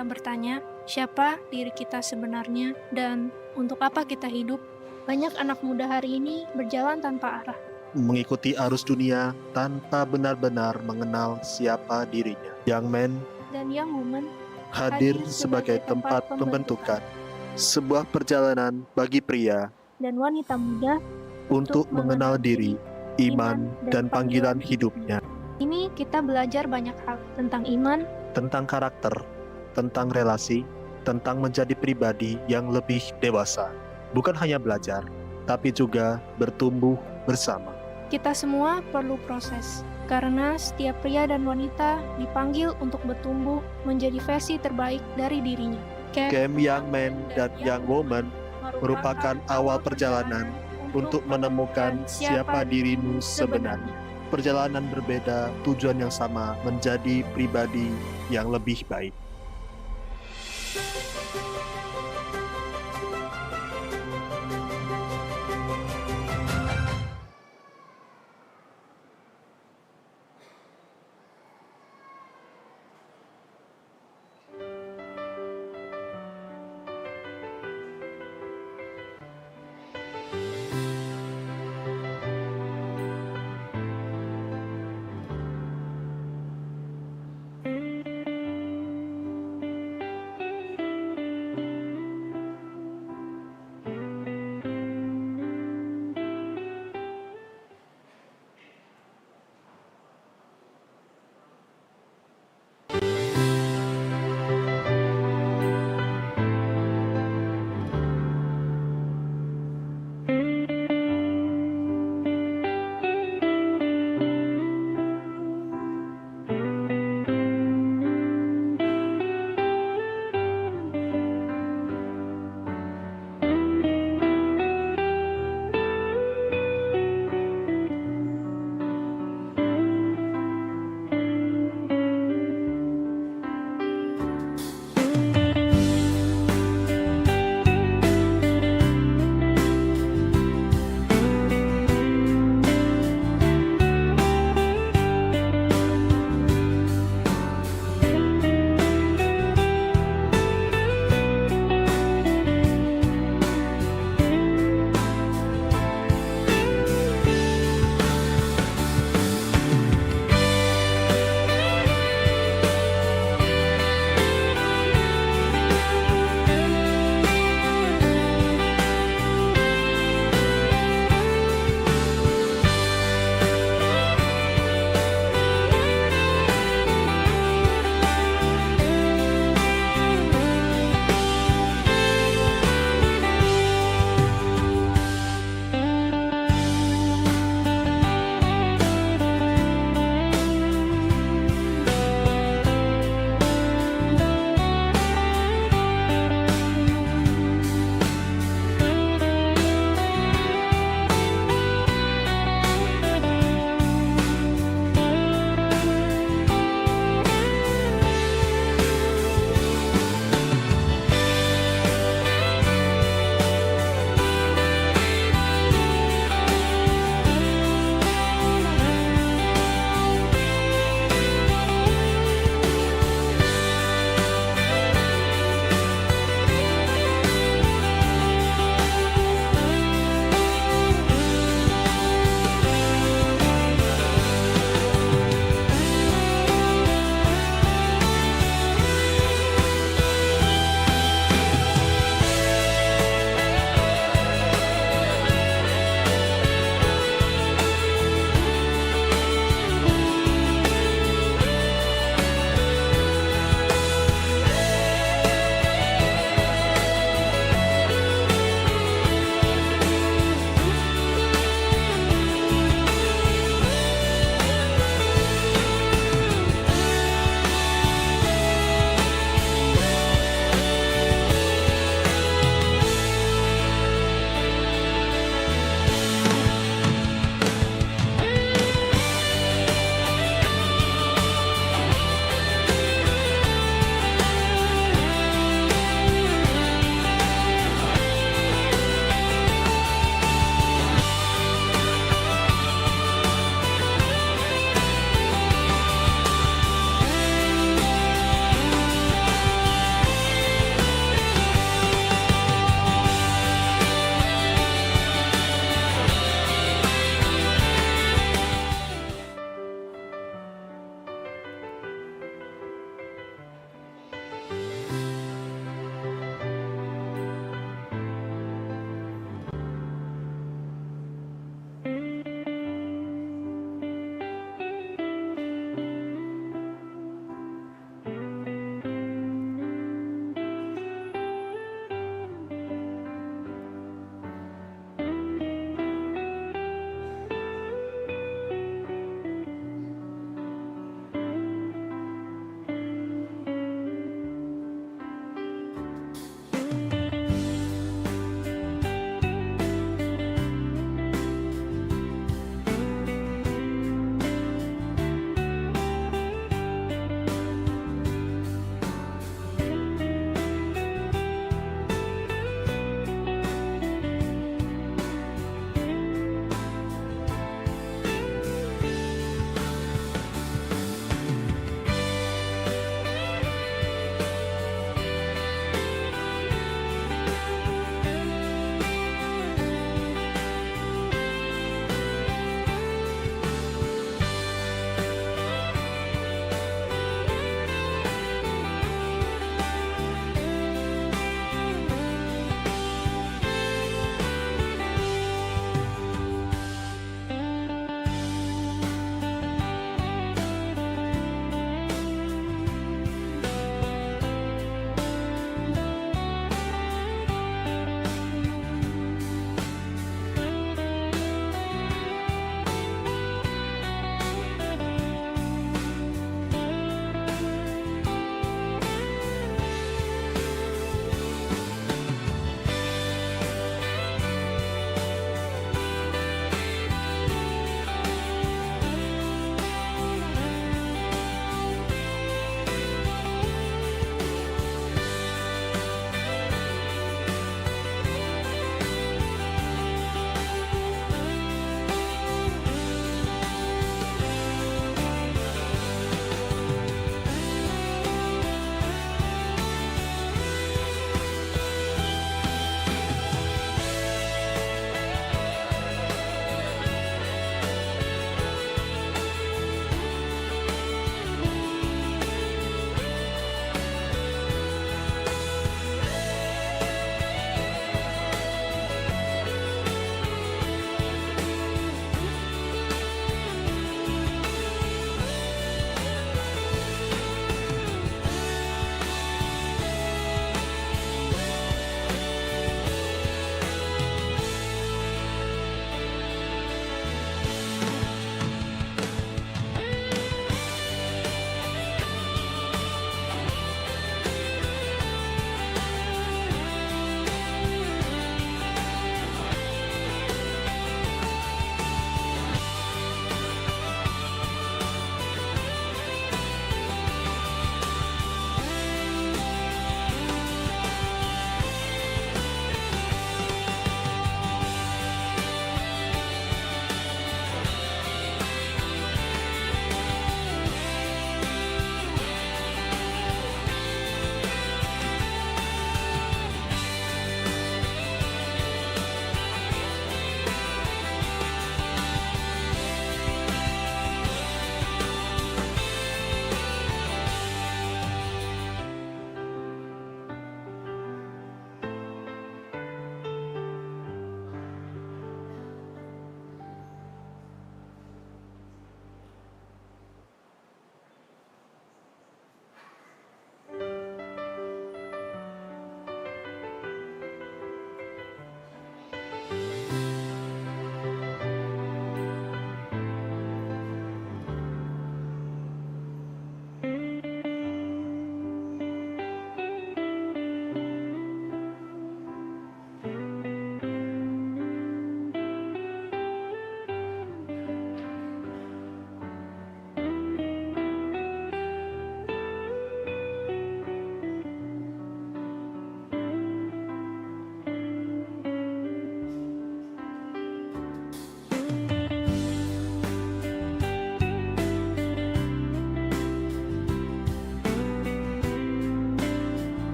kita bertanya, siapa diri kita sebenarnya dan untuk apa kita hidup, banyak anak muda hari ini berjalan tanpa arah. Mengikuti arus dunia tanpa benar-benar mengenal siapa dirinya. Young Man Dan Young Woman hadir sebagai tempat pembentukan sebuah perjalanan bagi pria dan wanita muda untuk mengenal diri, iman, dan panggilan hidupnya. Ini kita belajar banyak hal tentang iman, Tentang karakter, tentang relasi, tentang menjadi pribadi yang lebih dewasa. Bukan hanya belajar, tapi juga bertumbuh bersama. kita semua perlu proses. Karena setiap pria dan wanita dipanggil untuk bertumbuh menjadi versi terbaik dari dirinya. Camp Young Man dan Young Woman merupakan awal perjalanan untuk menemukan siapa dirimu sebenarnya. Perjalanan berbeda, tujuan yang sama, menjadi pribadi yang lebih baik.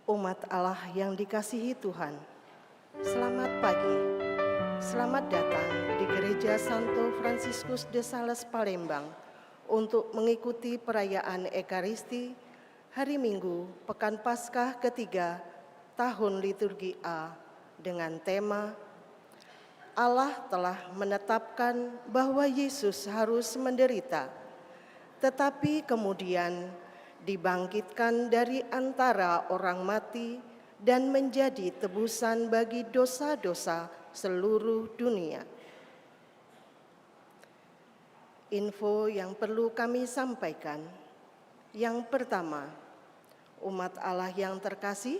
Umat Allah yang dikasihi Tuhan, selamat pagi. Selamat datang di Gereja Santo Fransiskus de Sales Palembang untuk mengikuti perayaan Ekaristi hari Minggu Pekan Paskah ketiga tahun liturgi A dengan tema Allah telah menetapkan bahwa Yesus harus menderita, tetapi kemudian dibangkitkan dari antara orang mati dan menjadi tebusan bagi dosa-dosa seluruh dunia. Info yang perlu kami sampaikan. Yang pertama, umat Allah yang terkasih,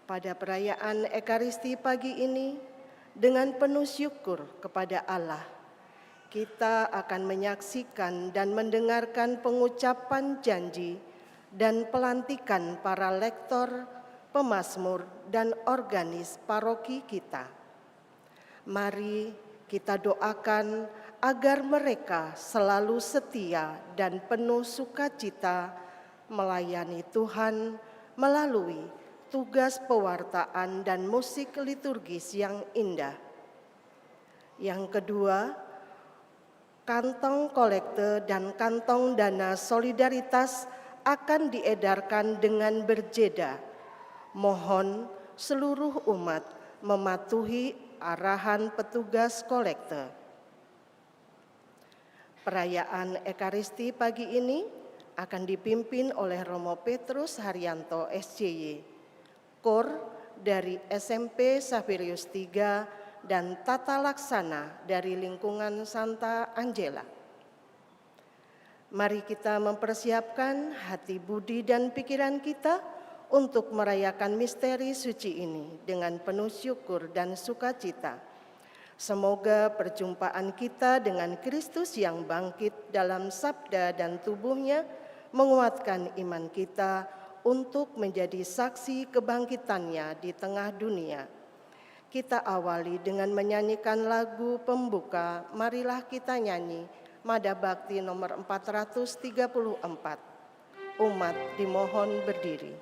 pada perayaan Ekaristi pagi ini dengan penuh syukur kepada Allah, kita akan menyaksikan dan mendengarkan pengucapan janji dan pelantikan para lektor, pemazmur, dan organis paroki kita. Mari kita doakan agar mereka selalu setia dan penuh sukacita melayani Tuhan melalui tugas pewartaan dan musik liturgis yang indah. Yang kedua, kantong kolekte dan kantong dana solidaritas akan diedarkan dengan berjeda. Mohon seluruh umat mematuhi arahan petugas kolekte. Perayaan Ekaristi pagi ini akan dipimpin oleh Romo Petrus Haryanto SCY, Kor dari SMP Saverius III dan Tata Laksana dari lingkungan Santa Angela. Mari kita mempersiapkan hati, budi, dan pikiran kita untuk merayakan misteri suci ini dengan penuh syukur dan sukacita. Semoga perjumpaan kita dengan Kristus yang bangkit dalam sabda dan tubuhnya menguatkan iman kita untuk menjadi saksi kebangkitannya di tengah dunia. Kita awali dengan menyanyikan lagu pembuka, marilah kita nyanyi Mada Bakti nomor 434. Umat dimohon berdiri.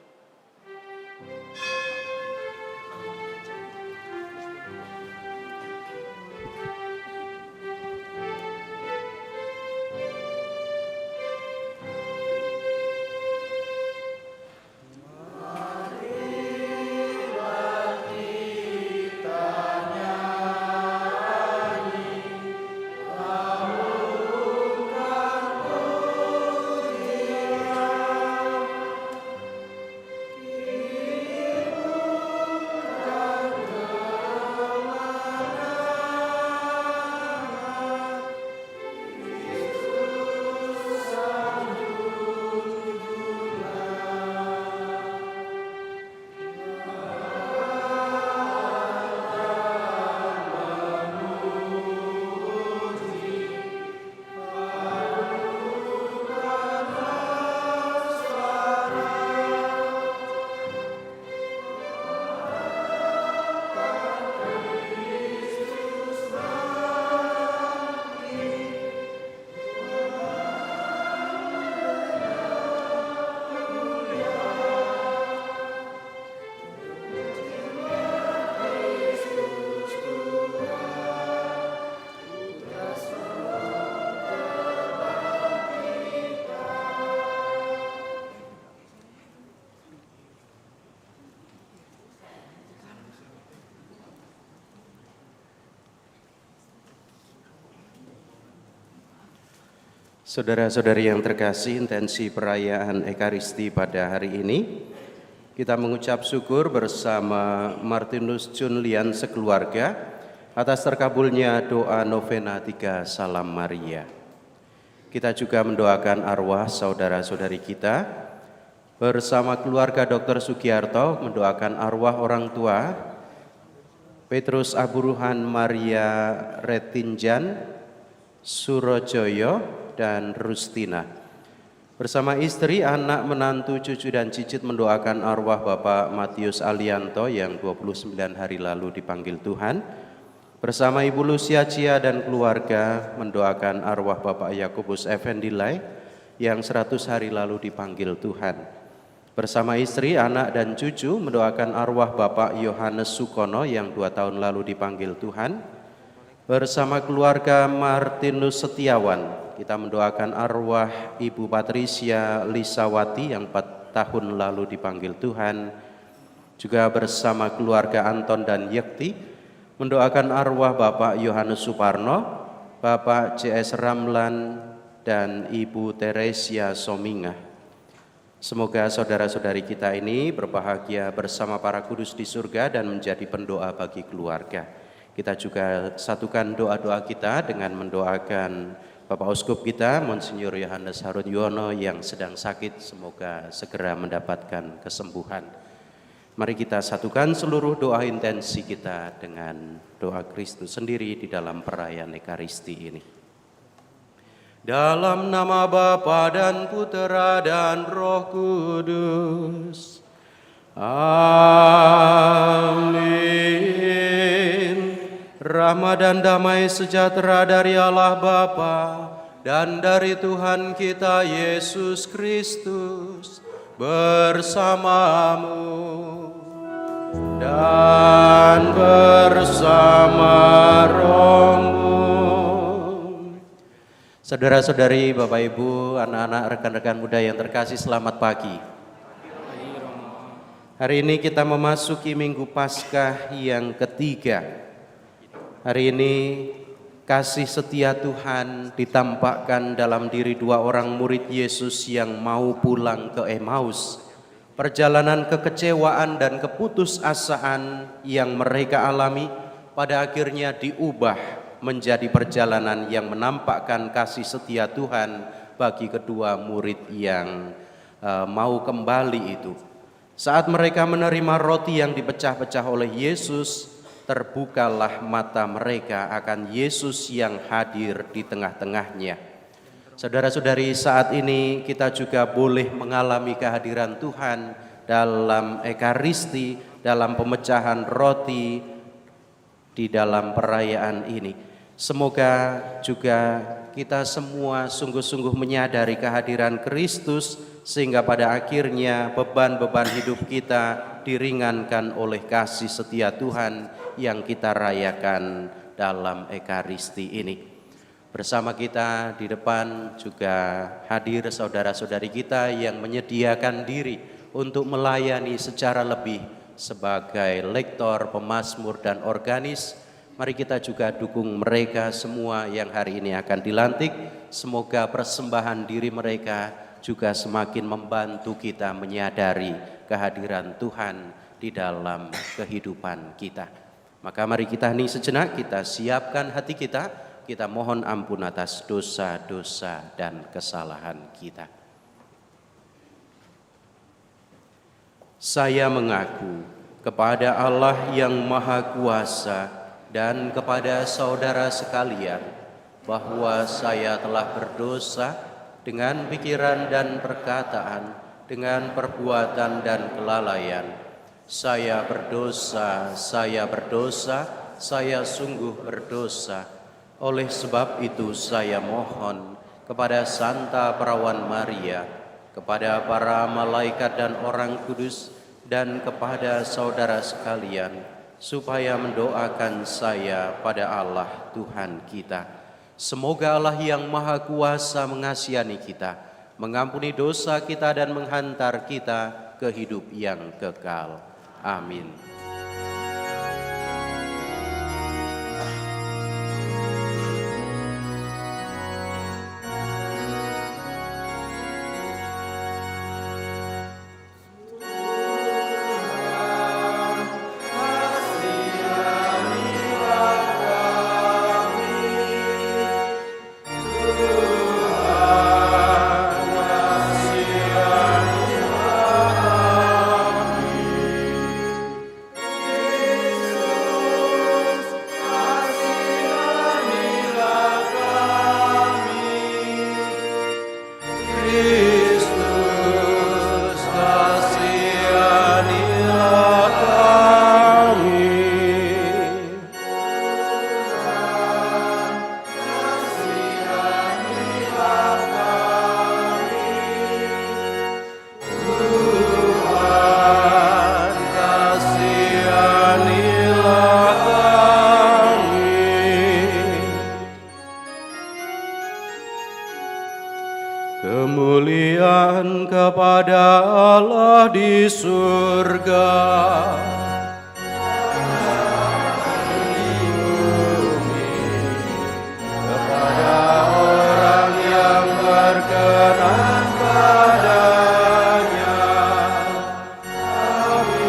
Saudara-saudari yang terkasih, intensi perayaan Ekaristi pada hari ini, kita mengucap syukur bersama Martinus Junlian sekeluarga atas terkabulnya doa novena 3 Salam Maria. Kita juga mendoakan arwah saudara-saudari kita, bersama keluarga Dr. Sugiarto mendoakan arwah orang tua Petrus Aburuhan Maria Retinjan Surojoyo dan Rustina. Bersama istri, anak, menantu, cucu, dan cicit mendoakan arwah Bapak Matius Alianto yang 29 hari lalu dipanggil Tuhan. Bersama Ibu Lucia Cia dan keluarga mendoakan arwah Bapak Yakobus Effendilai yang 100 hari lalu dipanggil Tuhan. Bersama istri, anak, dan cucu mendoakan arwah Bapak Yohanes Sukono yang 2 tahun lalu dipanggil Tuhan. Bersama keluarga Martinus Setiawan, kita mendoakan arwah Ibu Patricia Lisawati yang 4 tahun lalu dipanggil Tuhan. Juga bersama keluarga Anton dan Yekti, mendoakan arwah Bapak Yohanes Suparno, Bapak C.S. Ramlan, dan Ibu Teresia Somingah. Semoga saudara-saudari kita ini berbahagia bersama para kudus di surga dan menjadi pendoa bagi keluarga. Kita juga satukan doa-doa kita dengan mendoakan Bapak Uskup kita, Monsinyur Yohanes Harun Yuwono yang sedang sakit, semoga segera mendapatkan kesembuhan. Mari kita satukan seluruh doa intensi kita dengan doa Kristus sendiri di dalam perayaan Ekaristi ini. Dalam nama Bapa dan Putera dan Roh Kudus. Amin. Rahmat dan damai sejahtera dari Allah Bapa dan dari Tuhan kita Yesus Kristus bersamamu dan bersama rohmu. Saudara-saudari, Bapak Ibu, anak-anak, rekan-rekan muda yang terkasih, selamat pagi. Hari ini kita memasuki Minggu Paskah yang ketiga. Hari ini kasih setia Tuhan ditampakkan dalam diri 2 orang murid Yesus yang mau pulang ke Emmaus. Perjalanan kekecewaan dan keputusasaan yang mereka alami pada akhirnya diubah menjadi perjalanan yang menampakkan kasih setia Tuhan bagi kedua murid yang mau kembali itu. Saat mereka menerima roti yang dipecah-pecah oleh Yesus, terbukalah mata mereka akan Yesus yang hadir di tengah-tengahnya. Saudara-saudari, saat ini kita juga boleh mengalami kehadiran Tuhan dalam Ekaristi, dalam pemecahan roti di dalam perayaan ini. Semoga juga kita semua sungguh-sungguh menyadari kehadiran Kristus sehingga pada akhirnya beban-beban hidup kita diringankan oleh kasih setia Tuhan yang kita rayakan dalam Ekaristi ini. Bersama kita di depan juga hadir saudara-saudari kita yang menyediakan diri untuk melayani secara lebih sebagai lektor, pemazmur, dan organis. Mari kita juga dukung mereka semua yang hari ini akan dilantik. Semoga persembahan diri mereka juga semakin membantu kita menyadari kehadiran Tuhan di dalam kehidupan kita. Maka mari kita hening sejenak, kita siapkan hati kita, kita mohon ampun atas dosa-dosa dan kesalahan kita. Saya mengaku kepada Allah yang Maha Kuasa dan kepada saudara sekalian bahwa saya telah berdosa dengan pikiran dan perkataan, dengan perbuatan dan kelalaian. Saya berdosa, saya sungguh berdosa. Oleh sebab itu saya mohon kepada Santa Perawan Maria, kepada para malaikat dan orang kudus, dan kepada saudara sekalian, supaya mendoakan saya pada Allah Tuhan kita. Semoga Allah yang Maha Kuasa mengasihani kita, mengampuni dosa kita dan menghantar kita ke hidup yang kekal. Amin. kemuliaan kepada Allah di surga. Di bumi, kepada orang yang berkenan padanya. Kami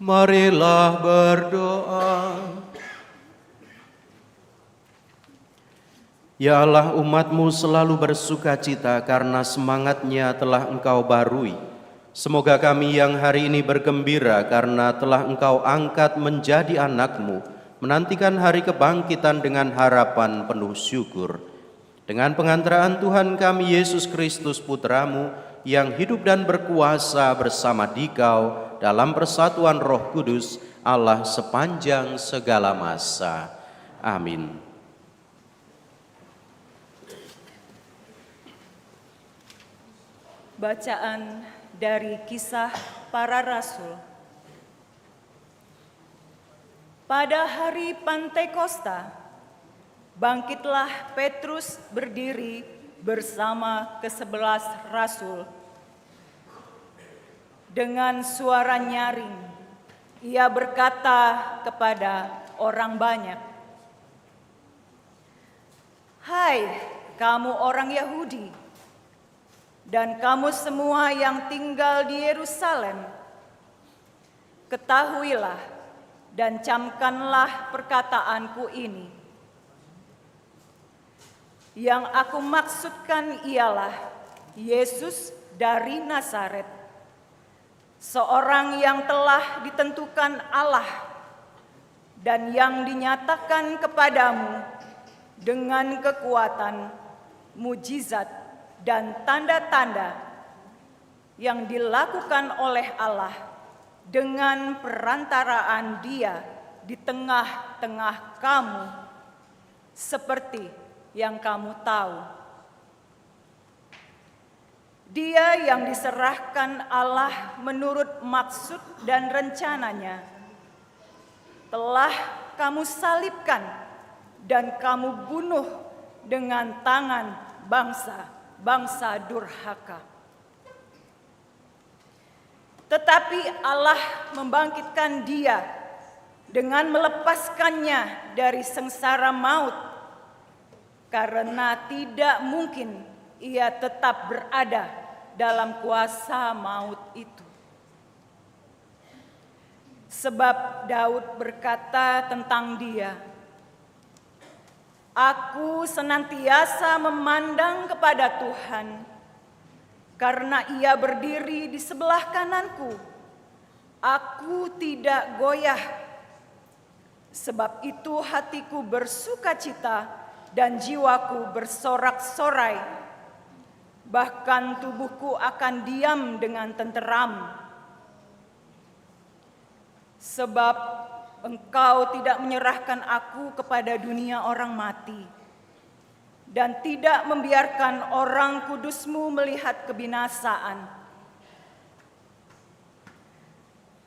Marilah berdoa. Ya Allah, umat-Mu selalu bersuka cita karena semangatnya telah Engkau barui. Semoga kami yang hari ini bergembira karena telah Engkau angkat menjadi anak-Mu, menantikan hari kebangkitan dengan harapan penuh syukur. Dengan pengantaraan Tuhan kami Yesus Kristus Putra-Mu, yang hidup dan berkuasa bersama Dikau dalam persatuan Roh Kudus, Allah sepanjang segala masa. Amin. Bacaan dari Kisah Para Rasul. Pada hari Pantekosta, bangkitlah Petrus berdiri bersama ke-11 rasul. Dengan suara nyaring, ia berkata kepada orang banyak, "Hai kamu orang Yahudi, dan kamu semua yang tinggal di Yerusalem, ketahuilah dan camkanlah perkataanku ini. Yang aku maksudkan ialah Yesus dari Nazaret, seorang yang telah ditentukan Allah dan yang dinyatakan kepadamu dengan kekuatan, mujizat, dan tanda-tanda yang dilakukan oleh Allah dengan perantaraan Dia di tengah-tengah kamu, seperti yang kamu tahu. Dia yang diserahkan Allah menurut maksud dan rencananya telah kamu salibkan dan kamu bunuh dengan tangan bangsa durhaka. Tetapi Allah membangkitkan Dia dengan melepaskannya dari sengsara maut, karena tidak mungkin ia tetap berada dalam kuasa maut itu. Sebab Daud berkata tentang Dia, "Aku senantiasa memandang kepada Tuhan, karena Ia berdiri di sebelah kananku. Aku tidak goyah. Sebab itu hatiku bersukacita dan jiwaku bersorak-sorai. Bahkan tubuhku akan diam dengan tenteram. Sebab Engkau tidak menyerahkan aku kepada dunia orang mati, dan tidak membiarkan orang kudus-Mu melihat kebinasaan.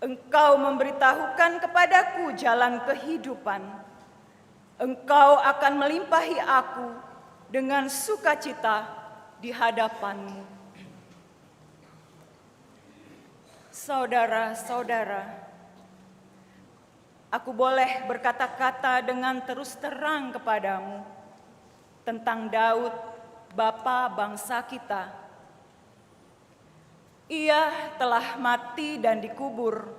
Engkau memberitahukan kepadaku jalan kehidupan. Engkau akan melimpahi aku dengan sukacita di hadapan-Mu." Saudara-saudara, aku boleh berkata-kata dengan terus terang kepadamu tentang Daud, bapa bangsa kita. Ia telah mati dan dikubur,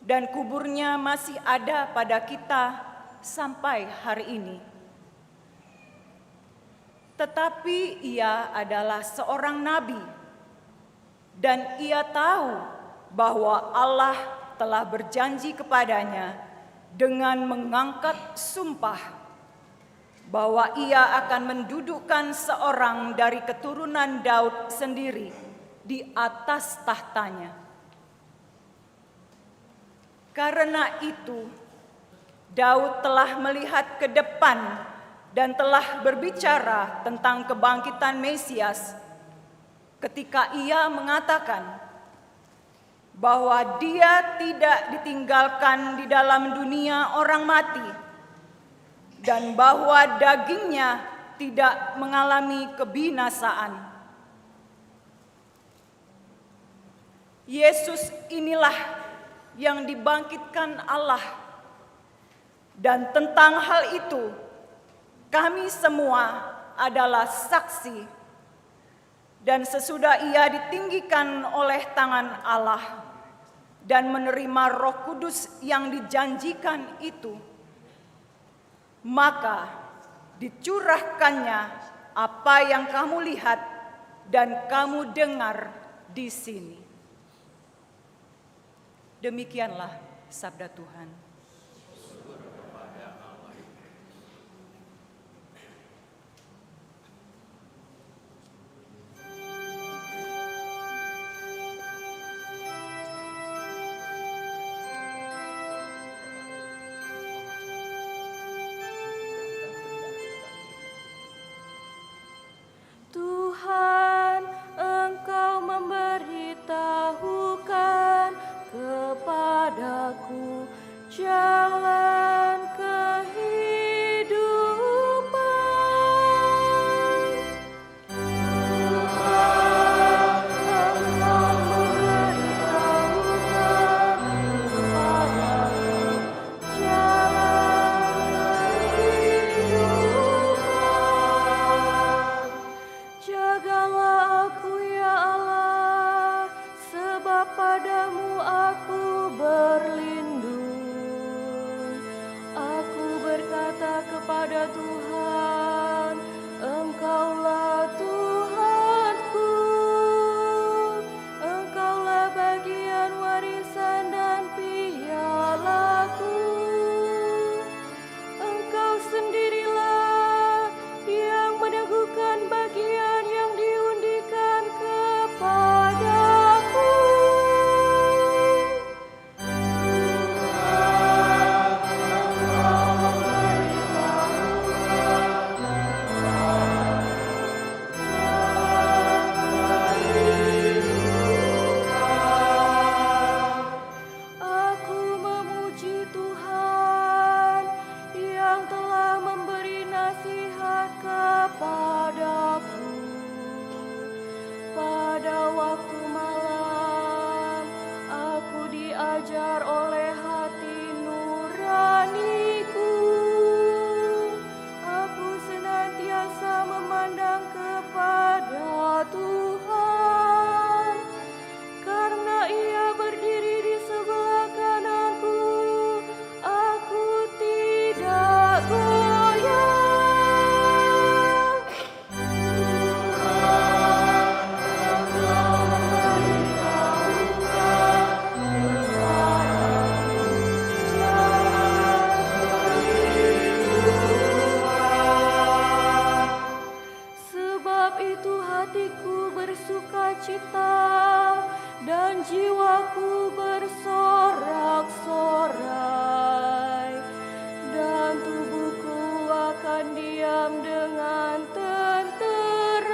dan kuburnya masih ada pada kita sampai hari ini. Tetapi ia adalah seorang nabi, dan ia tahu bahwa Allah telah berjanji kepadanya dengan mengangkat sumpah bahwa ia akan mendudukkan seorang dari keturunan Daud sendiri di atas tahtanya. Karena itu, Daud telah melihat ke depan dan telah berbicara tentang kebangkitan Mesias ketika ia mengatakan bahwa Dia tidak ditinggalkan di dalam dunia orang mati, dan bahwa dagingnya tidak mengalami kebinasaan. Yesus inilah yang dibangkitkan Allah, dan tentang hal itu kami semua adalah saksi. Dan sesudah Ia ditinggikan oleh tangan Allah dan menerima Roh Kudus yang dijanjikan itu, maka dicurahkannya apa yang kamu lihat dan kamu dengar di sini. Demikianlah sabda Tuhan. Tuhan, Engkau memberitahukan kepadaku dipancar oleh hati nuraniku. Aku senantiasa memandang kepada Tuhan, karena Ia berdiri di sebelah kananku, aku tidak goyah. Sebab itu hatiku bersukacita dan jiwaku bersorak-sorai, dan tubuhku akan diam dengan tenteram.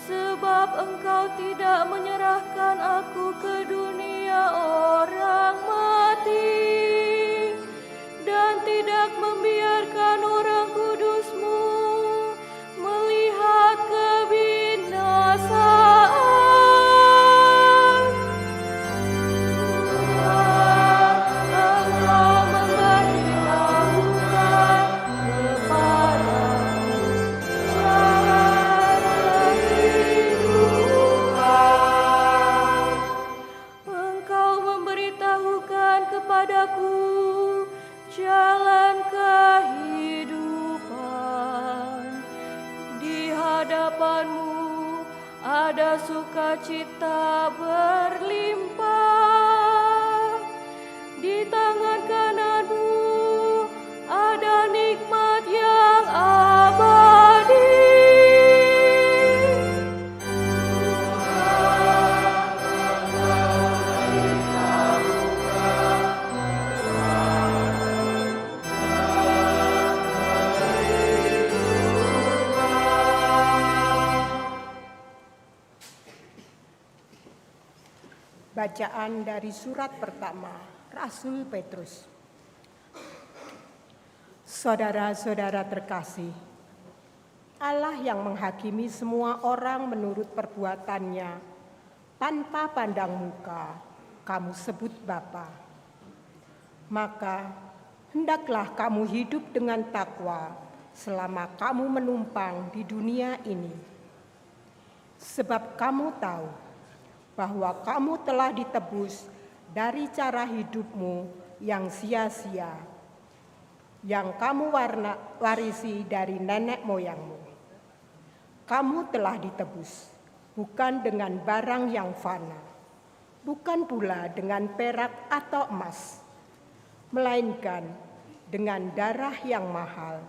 Sebab Engkau tidak menyerahkan aku ke dunia orang mati, dan tidak membiarkan orang kudus-Mu melihat kebinasaan. Engkau memberitahukan kepadaku jalan kehidupan. Engkau memberitahukan kepadaku jalan kehidupan. Di hadapan-Mu ada sukacita berlimpah. Di tangan kanan-Mu ada nikmat yang abadi. Bacaan dari surat pertama Rasul Petrus. Saudara-saudara terkasih, Allah yang menghakimi semua orang menurut perbuatannya tanpa pandang muka, kamu sebut Bapa. Maka hendaklah kamu hidup dengan takwa selama kamu menumpang di dunia ini. Sebab kamu tahu bahwa kamu telah ditebus dari cara hidupmu yang sia-sia, yang kamu warisi dari nenek moyangmu. Kamu telah ditebus, bukan dengan barang yang fana, bukan pula dengan perak atau emas, melainkan dengan darah yang mahal,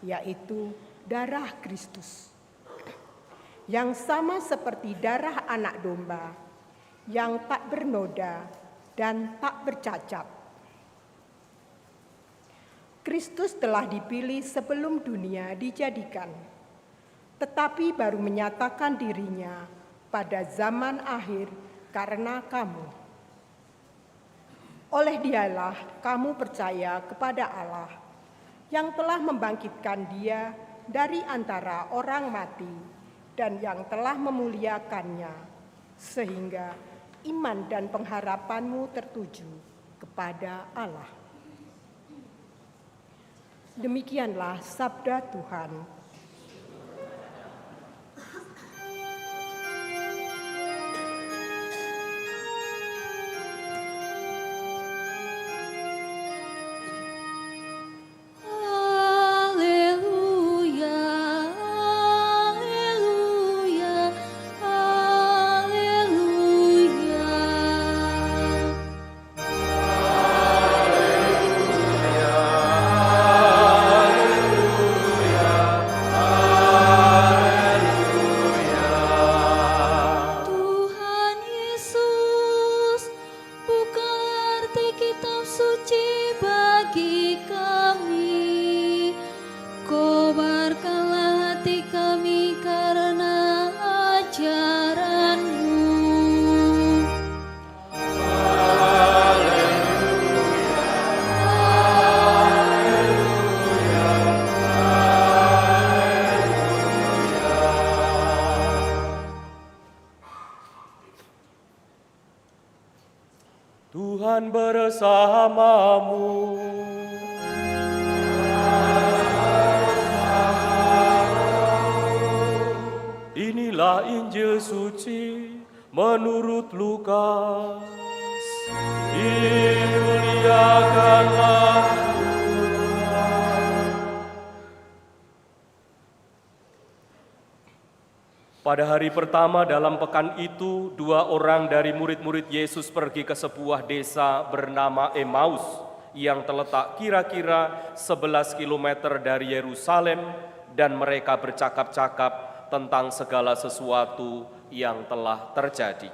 yaitu darah Kristus, yang sama seperti darah anak domba, yang tak bernoda dan tak bercacat. Kristus telah dipilih sebelum dunia dijadikan, tetapi baru menyatakan dirinya pada zaman akhir karena kamu. Oleh Dialah kamu percaya kepada Allah yang telah membangkitkan Dia dari antara orang mati dan yang telah memuliakannya, sehingga iman dan pengharapanmu tertuju kepada Allah. Demikianlah sabda Tuhan. Tuhan bersamamu. Inilah Injil suci menurut Lukas. Dimuliakanlah Tuhan. Pada hari pertama dalam pekan itu, 2 orang dari murid-murid Yesus pergi ke sebuah desa bernama Emmaus yang terletak kira-kira 11 km dari Yerusalem, dan mereka bercakap-cakap tentang segala sesuatu yang telah terjadi.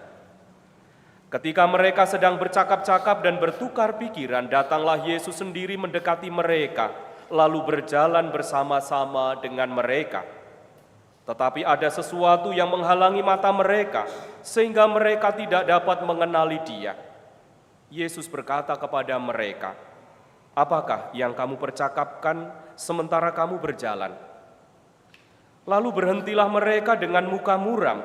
Ketika mereka sedang bercakap-cakap dan bertukar pikiran, datanglah Yesus sendiri mendekati mereka, lalu berjalan bersama-sama dengan mereka. Tetapi ada sesuatu yang menghalangi mata mereka, sehingga mereka tidak dapat mengenali Dia. Yesus berkata kepada mereka, "Apakah yang kamu percakapkan sementara kamu berjalan?" Lalu berhentilah mereka dengan muka muram.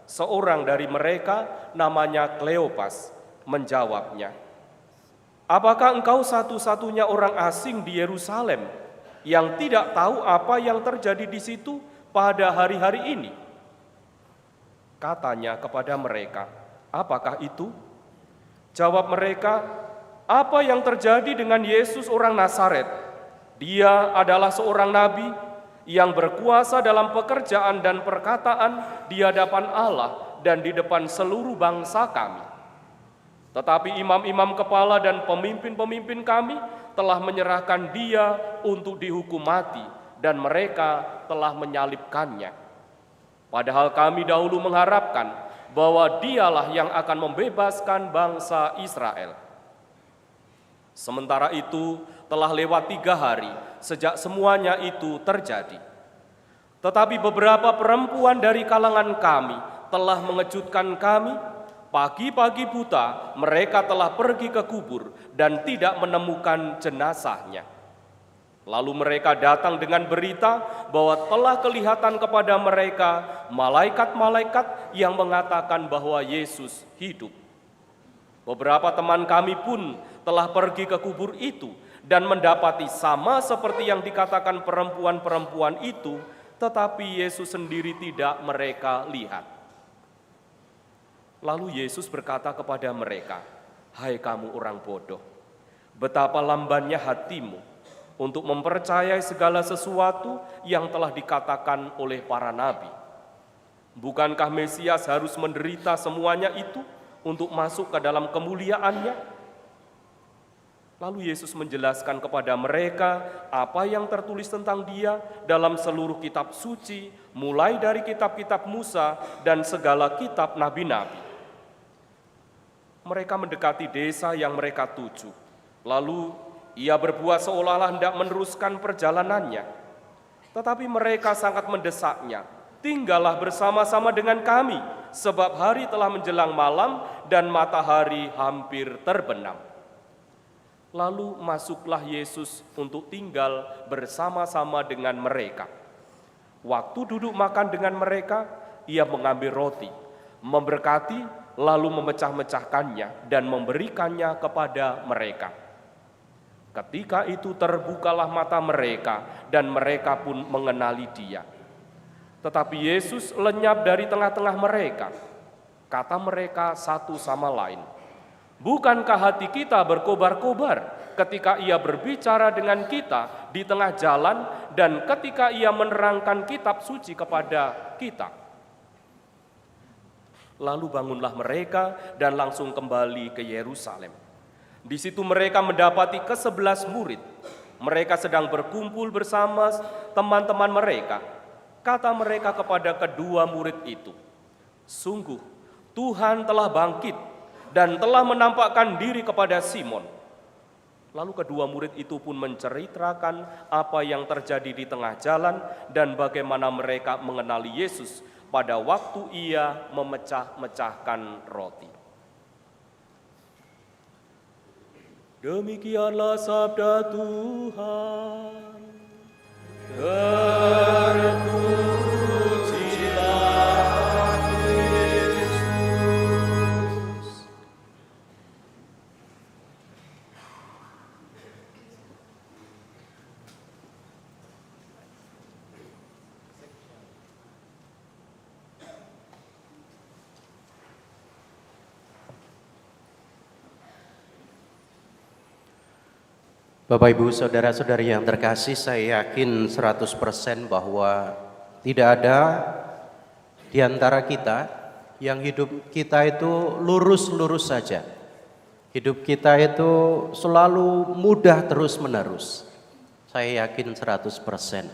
Seorang dari mereka, namanya Kleopas, menjawabnya, "Apakah engkau satu-satunya orang asing di Yerusalem yang tidak tahu apa yang terjadi di situ pada hari-hari ini?" Katanya kepada mereka, "Apakah itu?" Jawab mereka, "Apa yang terjadi dengan Yesus orang Nazaret? Dia adalah seorang nabi yang berkuasa dalam pekerjaan dan perkataan di hadapan Allah dan di depan seluruh bangsa kami. Tetapi imam-imam kepala dan pemimpin-pemimpin kami telah menyerahkan Dia untuk dihukum mati, dan mereka telah menyalibkannya. Padahal kami dahulu mengharapkan bahwa Dialah yang akan membebaskan bangsa Israel. Sementara itu telah lewat 3 hari sejak semuanya itu terjadi. Tetapi beberapa perempuan dari kalangan kami telah mengejutkan kami. Pagi-pagi buta mereka telah pergi ke kubur dan tidak menemukan jenazahnya. Lalu mereka datang dengan berita bahwa telah kelihatan kepada mereka malaikat-malaikat yang mengatakan bahwa Yesus hidup. Beberapa teman kami pun telah pergi ke kubur itu dan mendapati sama seperti yang dikatakan perempuan-perempuan itu, tetapi Yesus sendiri tidak mereka lihat. Lalu Yesus berkata kepada mereka, "Hai kamu orang bodoh, betapa lambannya hatimu untuk mempercayai segala sesuatu yang telah dikatakan oleh para nabi. Bukankah Mesias harus menderita semuanya itu untuk masuk ke dalam kemuliaannya?" Lalu Yesus menjelaskan kepada mereka apa yang tertulis tentang Dia dalam seluruh kitab suci, mulai dari kitab-kitab Musa dan segala kitab nabi-nabi. Mereka mendekati desa yang mereka tuju. Lalu Ia berbuat seolah-olah hendak meneruskan perjalanannya. Tetapi mereka sangat mendesaknya, "Tinggallah bersama-sama dengan kami, sebab hari telah menjelang malam dan matahari hampir terbenam." Lalu masuklah Yesus untuk tinggal bersama-sama dengan mereka. Waktu duduk makan dengan mereka, Ia mengambil roti, memberkati, lalu memecah-mecahkannya dan memberikannya kepada mereka. Ketika itu terbukalah mata mereka dan mereka pun mengenali Dia. Tetapi Yesus lenyap dari tengah-tengah mereka. Kata mereka satu sama lain, "Bukankah hati kita berkobar-kobar ketika Ia berbicara dengan kita di tengah jalan dan ketika Ia menerangkan kitab suci kepada kita?" Lalu bangunlah mereka dan langsung kembali ke Yerusalem. Di situ mereka mendapati ke-11 murid. Mereka sedang berkumpul bersama teman-teman mereka. Kata mereka kepada kedua murid itu, "Sungguh, Tuhan telah bangkit dan telah menampakkan diri kepada Simon." Lalu kedua murid itu pun menceritakan apa yang terjadi di tengah jalan dan bagaimana mereka mengenali Yesus pada waktu Ia memecah-mecahkan roti. Demikianlah sabda Tuhan. Terpujilah Kristus. Bapak Ibu saudara-saudari yang terkasih, saya yakin 100% bahwa tidak ada di antara kita yang hidup kita itu lurus-lurus saja. Hidup kita itu selalu mudah terus-menerus. Saya yakin 100%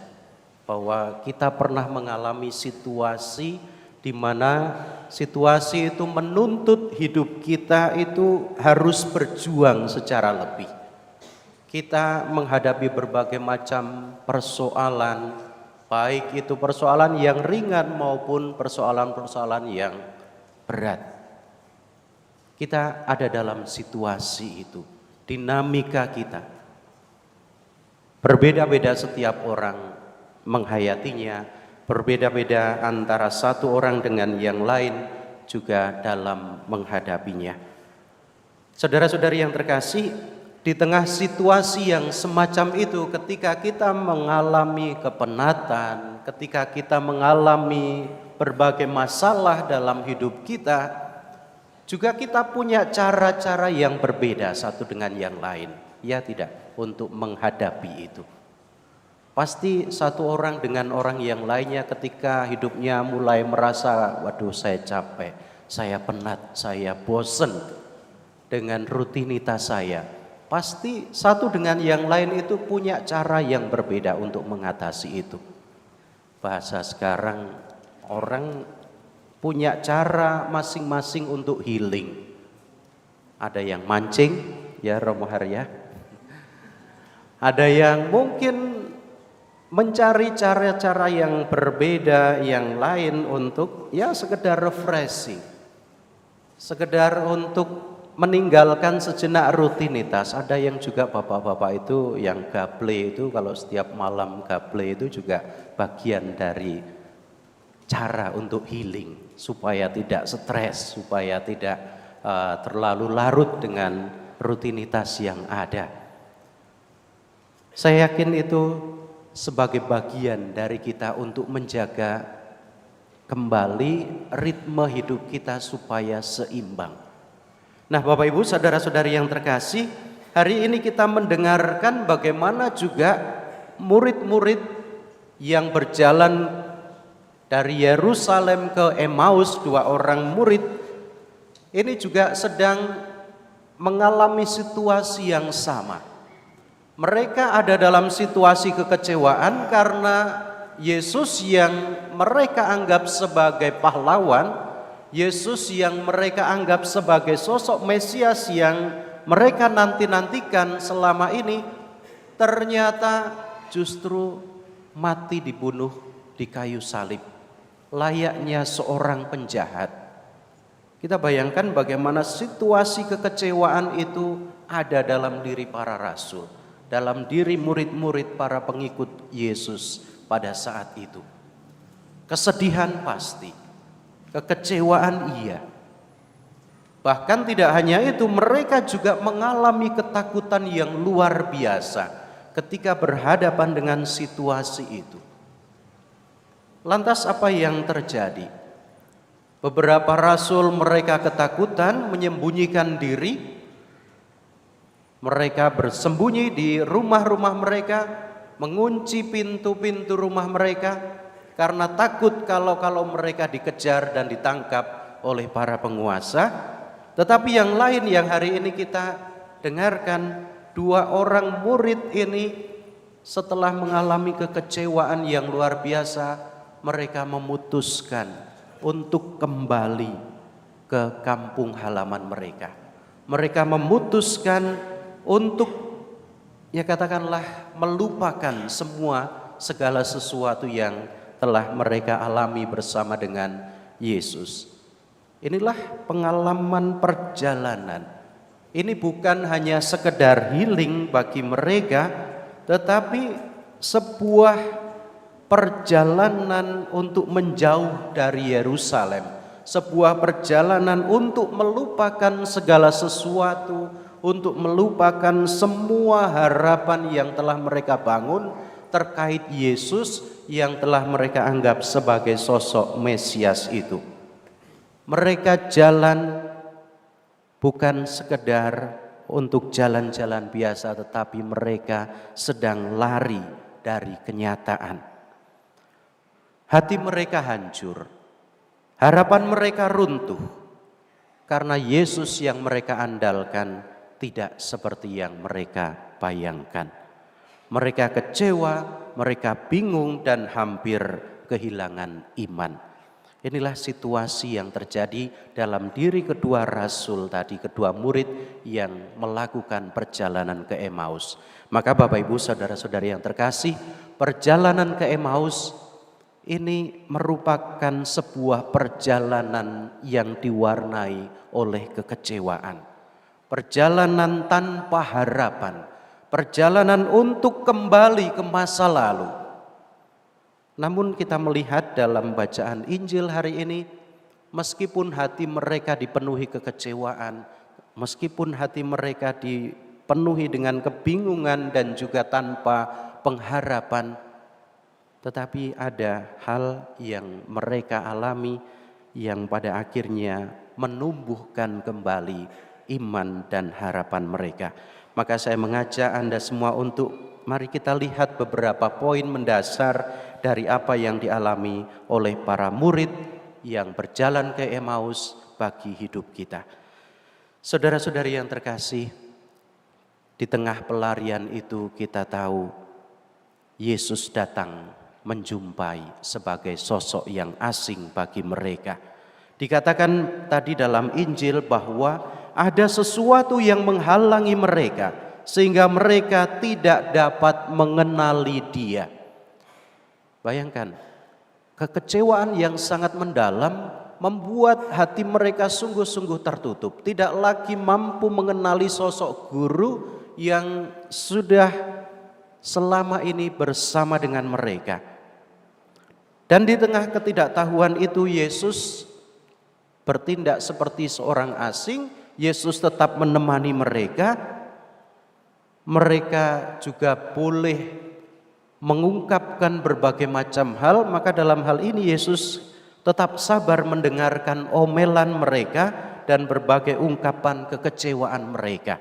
bahwa kita pernah mengalami situasi di mana situasi itu menuntut hidup kita itu harus berjuang secara lebih. Kita menghadapi berbagai macam persoalan, baik itu persoalan yang ringan maupun persoalan-persoalan yang berat. Kita ada dalam situasi itu, dinamika kita. Berbeda-beda setiap orang menghayatinya, berbeda-beda antara satu orang dengan yang lain juga dalam menghadapinya. Saudara-saudari yang terkasih, di tengah situasi yang semacam itu, ketika kita mengalami kepenatan, ketika kita mengalami berbagai masalah dalam hidup kita, juga kita punya cara-cara yang berbeda satu dengan yang lain, ya tidak, untuk menghadapi itu. Pasti satu orang dengan orang yang lainnya ketika hidupnya mulai merasa, waduh saya capek, saya penat, saya bosen dengan rutinitas saya. Pasti satu dengan yang lain itu punya cara yang berbeda untuk mengatasi itu. Bahasa sekarang orang punya cara masing-masing untuk healing. Ada yang mancing, ya Romo Harya. Ada yang mungkin mencari cara-cara yang berbeda yang lain untuk ya sekedar refreshing. Sekedar untuk meninggalkan sejenak rutinitas. Ada yang juga bapak-bapak itu yang gaple itu, kalau setiap malam gaple itu juga bagian dari cara untuk healing, supaya tidak stres, supaya tidak terlalu larut dengan rutinitas yang ada. Saya yakin itu sebagai bagian dari kita untuk menjaga kembali ritme hidup kita supaya seimbang. Nah, Bapak Ibu, saudara-saudari yang terkasih, hari ini kita mendengarkan bagaimana juga murid-murid yang berjalan dari Yerusalem ke Emmaus, 2 orang murid, ini juga sedang mengalami situasi yang sama. Mereka ada dalam situasi kekecewaan karena Yesus yang mereka anggap sebagai pahlawan, Yesus yang mereka anggap sebagai sosok Mesias yang mereka nanti-nantikan selama ini, ternyata justru mati dibunuh di kayu salib, layaknya seorang penjahat. Kita bayangkan bagaimana situasi kekecewaan itu ada dalam diri para rasul, dalam diri murid-murid para pengikut Yesus pada saat itu. Kesedihan pasti, kekecewaan iya. Bahkan tidak hanya itu, mereka juga mengalami ketakutan yang luar biasa ketika berhadapan dengan situasi itu. Lantas apa yang terjadi? Beberapa rasul mereka ketakutan, menyembunyikan diri. Mereka bersembunyi di rumah-rumah mereka, mengunci pintu-pintu rumah mereka, karena takut kalau mereka dikejar dan ditangkap oleh para penguasa. Tetapi yang lain yang hari ini kita dengarkan, 2 orang murid ini setelah mengalami kekecewaan yang luar biasa, mereka memutuskan untuk kembali ke kampung halaman mereka. Mereka memutuskan untuk, ya katakanlah, melupakan segala sesuatu yang telah mereka alami bersama dengan Yesus. Inilah pengalaman perjalanan. Ini bukan hanya sekedar healing bagi mereka, tetapi sebuah perjalanan untuk menjauh dari Yerusalem, sebuah perjalanan untuk melupakan segala sesuatu, untuk melupakan semua harapan yang telah mereka bangun terkait Yesus yang telah mereka anggap sebagai sosok Mesias itu. Mereka jalan bukan sekedar untuk jalan-jalan biasa, tetapi mereka sedang lari dari kenyataan. Hati mereka hancur, harapan mereka runtuh, karena Yesus yang mereka andalkan tidak seperti yang mereka bayangkan. Mereka kecewa, mereka bingung dan hampir kehilangan iman. Inilah situasi yang terjadi dalam diri kedua rasul tadi, kedua murid yang melakukan perjalanan ke Emmaus. Maka Bapak Ibu saudara-saudari yang terkasih, perjalanan ke Emmaus ini merupakan sebuah perjalanan yang diwarnai oleh kekecewaan. Perjalanan tanpa harapan, perjalanan untuk kembali ke masa lalu. Namun kita melihat dalam bacaan Injil hari ini, meskipun hati mereka dipenuhi kekecewaan, meskipun hati mereka dipenuhi dengan kebingungan dan juga tanpa pengharapan, tetapi ada hal yang mereka alami yang pada akhirnya menumbuhkan kembali iman dan harapan mereka. Maka saya mengajak Anda semua untuk mari kita lihat beberapa poin mendasar dari apa yang dialami oleh para murid yang berjalan ke Emmaus bagi hidup kita. Saudara-saudari yang terkasih, di tengah pelarian itu kita tahu Yesus datang menjumpai sebagai sosok yang asing bagi mereka. Dikatakan tadi dalam Injil bahwa ada sesuatu yang menghalangi mereka sehingga mereka tidak dapat mengenali Dia. Bayangkan, kekecewaan yang sangat mendalam membuat hati mereka sungguh-sungguh tertutup. Tidak lagi mampu mengenali sosok guru yang sudah selama ini bersama dengan mereka. Dan di tengah ketidaktahuan itu Yesus bertindak seperti seorang asing. Yesus tetap menemani mereka. Mereka juga boleh mengungkapkan berbagai macam hal, maka dalam hal ini Yesus tetap sabar mendengarkan omelan mereka dan berbagai ungkapan kekecewaan mereka.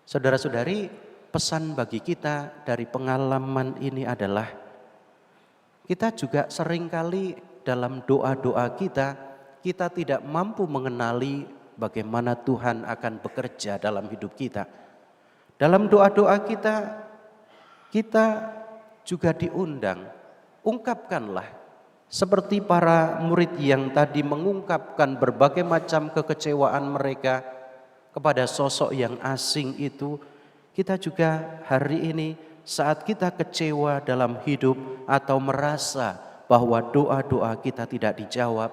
Saudara-saudari, pesan bagi kita dari pengalaman ini adalah kita juga seringkali dalam doa-doa kita tidak mampu mengenali bagaimana Tuhan akan bekerja dalam hidup kita. Dalam doa-doa kita juga diundang, ungkapkanlah seperti para murid yang tadi mengungkapkan berbagai macam kekecewaan mereka kepada sosok yang asing itu. Kita juga hari ini saat kita kecewa dalam hidup atau merasa bahwa doa-doa kita tidak dijawab,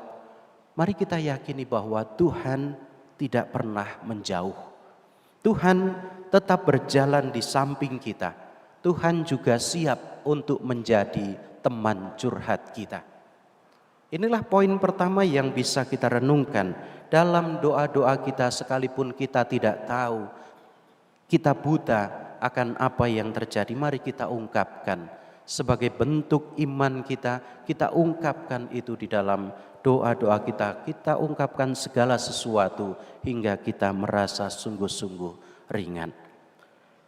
mari kita yakini bahwa Tuhan tidak pernah menjauh. Tuhan tetap berjalan di samping kita. Tuhan juga siap untuk menjadi teman curhat kita. Inilah poin pertama yang bisa kita renungkan dalam doa-doa kita, sekalipun kita tidak tahu, kita buta akan apa yang terjadi. Mari kita ungkapkan sebagai bentuk iman kita ungkapkan itu di dalam doa-doa kita. Kita ungkapkan segala sesuatu hingga kita merasa sungguh-sungguh ringan.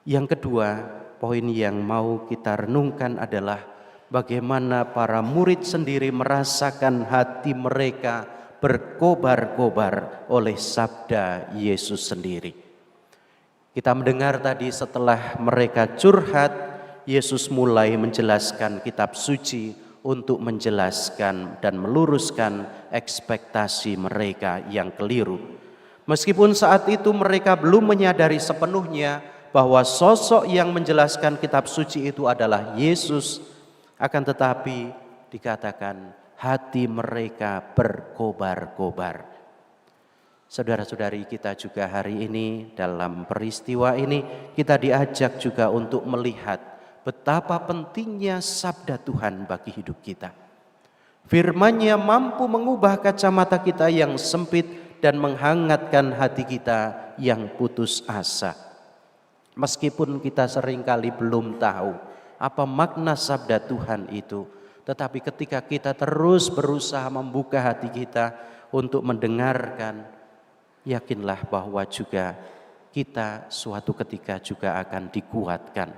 Yang kedua, poin yang mau kita renungkan adalah bagaimana para murid sendiri merasakan hati mereka berkobar-kobar oleh sabda Yesus sendiri. Kita mendengar tadi setelah mereka curhat, Yesus mulai menjelaskan kitab suci untuk menjelaskan dan meluruskan ekspektasi mereka yang keliru. Meskipun saat itu mereka belum menyadari sepenuhnya bahwa sosok yang menjelaskan kitab suci itu adalah Yesus, akan tetapi dikatakan hati mereka berkobar-kobar. Saudara-saudari, kita juga hari ini dalam peristiwa ini kita diajak juga untuk melihat betapa pentingnya sabda Tuhan bagi hidup kita. Firman-Nya mampu mengubah kacamata kita yang sempit dan menghangatkan hati kita yang putus asa. Meskipun kita seringkali belum tahu apa makna sabda Tuhan itu, tetapi ketika kita terus berusaha membuka hati kita untuk mendengarkan, yakinlah bahwa juga kita suatu ketika juga akan dikuatkan.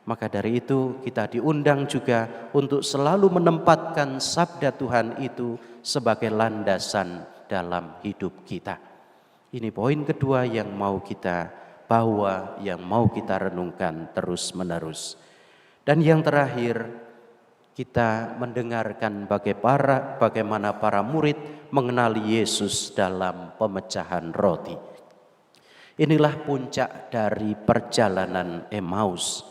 Maka dari itu kita diundang juga untuk selalu menempatkan sabda Tuhan itu sebagai landasan dalam hidup kita. Ini poin kedua yang mau kita bawa, yang mau kita renungkan terus-menerus. Dan yang terakhir, kita mendengarkan bagaimana para murid mengenali Yesus dalam pemecahan roti. Inilah puncak dari perjalanan Emmaus.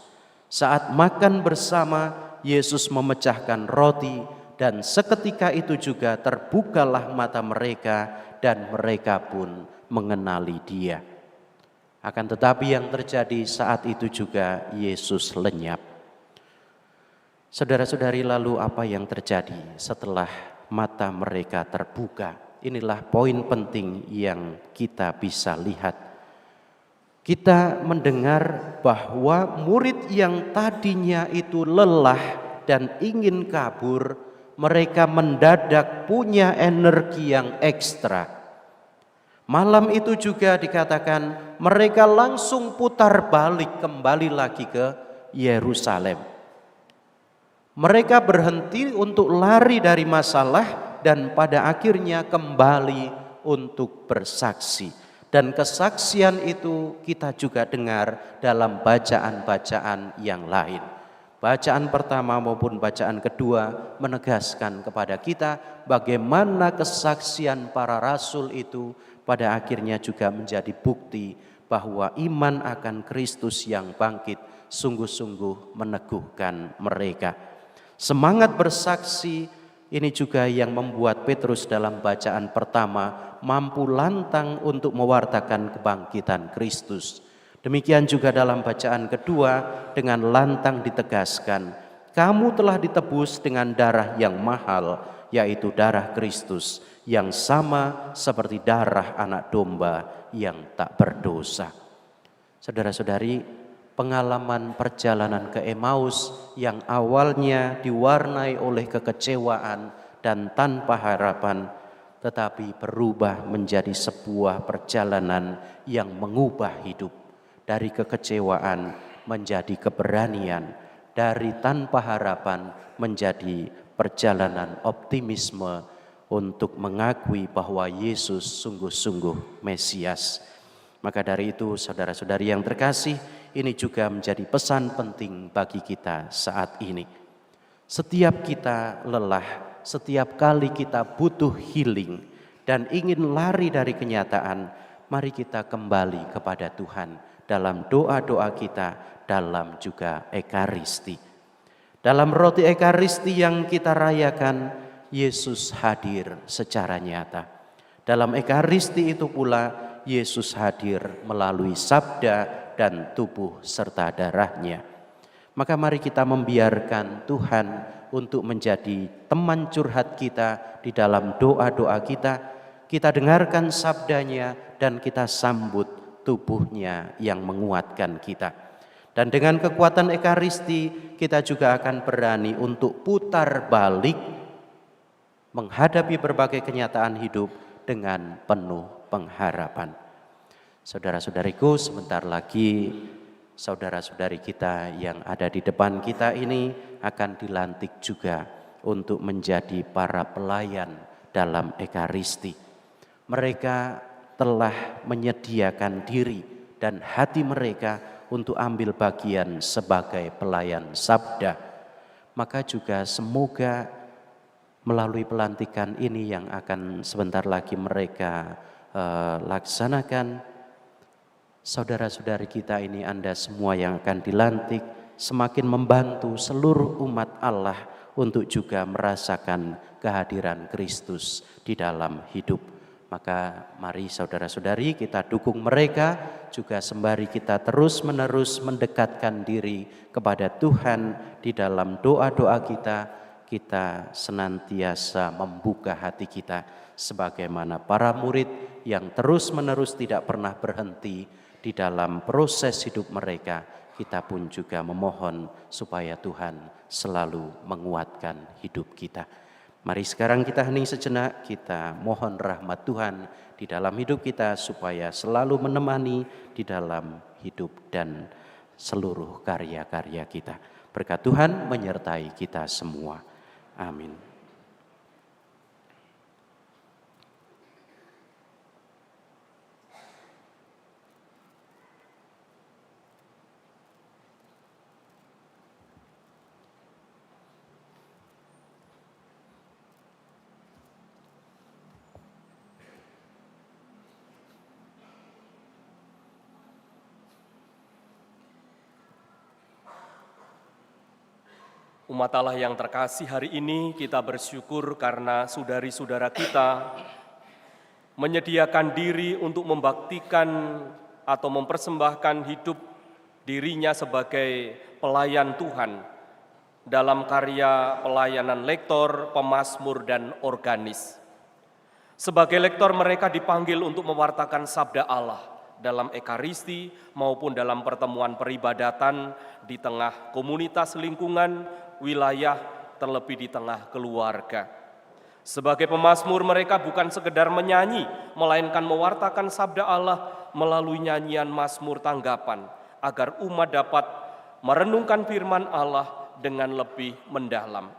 Saat makan bersama, Yesus memecahkan roti dan seketika itu juga terbukalah mata mereka dan mereka pun mengenali Dia. Akan tetapi yang terjadi saat itu juga Yesus lenyap. Saudara-saudari, lalu apa yang terjadi setelah mata mereka terbuka? Inilah poin penting yang kita bisa lihat. Kita mendengar bahwa murid yang tadinya itu lelah dan ingin kabur, mereka mendadak punya energi yang ekstra. Malam itu juga dikatakan mereka langsung putar balik kembali lagi ke Yerusalem. Mereka berhenti untuk lari dari masalah dan pada akhirnya kembali untuk bersaksi. Dan kesaksian itu kita juga dengar dalam bacaan-bacaan yang lain. Bacaan pertama maupun bacaan kedua menegaskan kepada kita bagaimana kesaksian para rasul itu pada akhirnya juga menjadi bukti bahwa iman akan Kristus yang bangkit sungguh-sungguh meneguhkan mereka. Semangat bersaksi ini juga yang membuat Petrus dalam bacaan pertama mampu lantang untuk mewartakan kebangkitan Kristus. Demikian juga dalam bacaan kedua dengan lantang ditegaskan, kamu telah ditebus dengan darah yang mahal, yaitu darah Kristus, yang sama seperti darah anak domba yang tak berdosa. Saudara-saudari, pengalaman perjalanan ke Emmaus yang awalnya diwarnai oleh kekecewaan dan tanpa harapan, tetapi berubah menjadi sebuah perjalanan yang mengubah hidup. Dari kekecewaan menjadi keberanian, dari tanpa harapan menjadi perjalanan optimisme untuk mengakui bahwa Yesus sungguh-sungguh Mesias. Maka dari itu saudara-saudari yang terkasih, ini juga menjadi pesan penting bagi kita saat ini. Setiap kita lelah, setiap kali kita butuh healing dan ingin lari dari kenyataan, mari kita kembali kepada Tuhan dalam doa-doa kita, dalam juga Ekaristi. Dalam roti Ekaristi yang kita rayakan, Yesus hadir secara nyata. Dalam Ekaristi itu pula, Yesus hadir melalui sabda dan tubuh serta darahnya. Maka mari kita membiarkan Tuhan untuk menjadi teman curhat kita di dalam doa-doa kita. Kita dengarkan sabdanya dan kita sambut tubuhnya yang menguatkan kita. Dan dengan kekuatan Ekaristi kita juga akan berani untuk putar balik menghadapi berbagai kenyataan hidup dengan penuh pengharapan. Saudara-saudariku, sebentar lagi saudara-saudari kita yang ada di depan kita ini akan dilantik juga untuk menjadi para pelayan dalam Ekaristi. Mereka telah menyediakan diri dan hati mereka untuk ambil bagian sebagai pelayan sabda. Maka juga semoga melalui pelantikan ini yang akan sebentar lagi mereka laksanakan, saudara-saudari kita ini, Anda semua yang akan dilantik, semakin membantu seluruh umat Allah untuk juga merasakan kehadiran Kristus di dalam hidup. Maka mari saudara-saudari kita dukung mereka, juga sembari kita terus-menerus mendekatkan diri kepada Tuhan di dalam doa-doa kita senantiasa membuka hati kita sebagaimana para murid yang terus-menerus tidak pernah berhenti di dalam proses hidup mereka. Kita pun juga memohon supaya Tuhan selalu menguatkan hidup kita. Mari sekarang kita hening sejenak, kita mohon rahmat Tuhan di dalam hidup kita supaya selalu menemani di dalam hidup dan seluruh karya-karya kita. Berkat Tuhan menyertai kita semua. Amin. Umat Allah yang terkasih, hari ini kita bersyukur karena saudari-saudara kita menyediakan diri untuk membaktikan atau mempersembahkan hidup dirinya sebagai pelayan Tuhan dalam karya pelayanan lektor, pemazmur, dan organis. Sebagai lektor mereka dipanggil untuk mewartakan sabda Allah dalam ekaristi maupun dalam pertemuan peribadatan di tengah komunitas lingkungan, wilayah, terlebih di tengah keluarga. Sebagai pemazmur mereka bukan sekedar menyanyi, melainkan mewartakan sabda Allah melalui nyanyian mazmur tanggapan, agar umat dapat merenungkan firman Allah dengan lebih mendalam.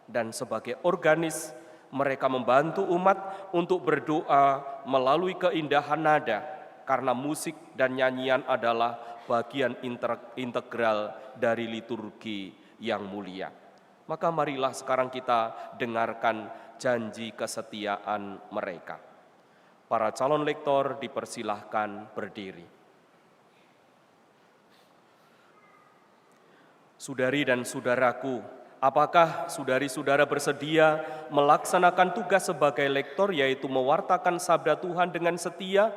Dan sebagai organis, mereka membantu umat untuk berdoa melalui keindahan nada, karena musik dan nyanyian adalah bagian integral dari liturgi yang mulia. Maka marilah sekarang kita dengarkan janji kesetiaan mereka. Para calon lektor dipersilahkan berdiri. Saudari dan saudaraku, apakah saudari-saudara bersedia melaksanakan tugas sebagai lektor, yaitu mewartakan sabda Tuhan dengan setia,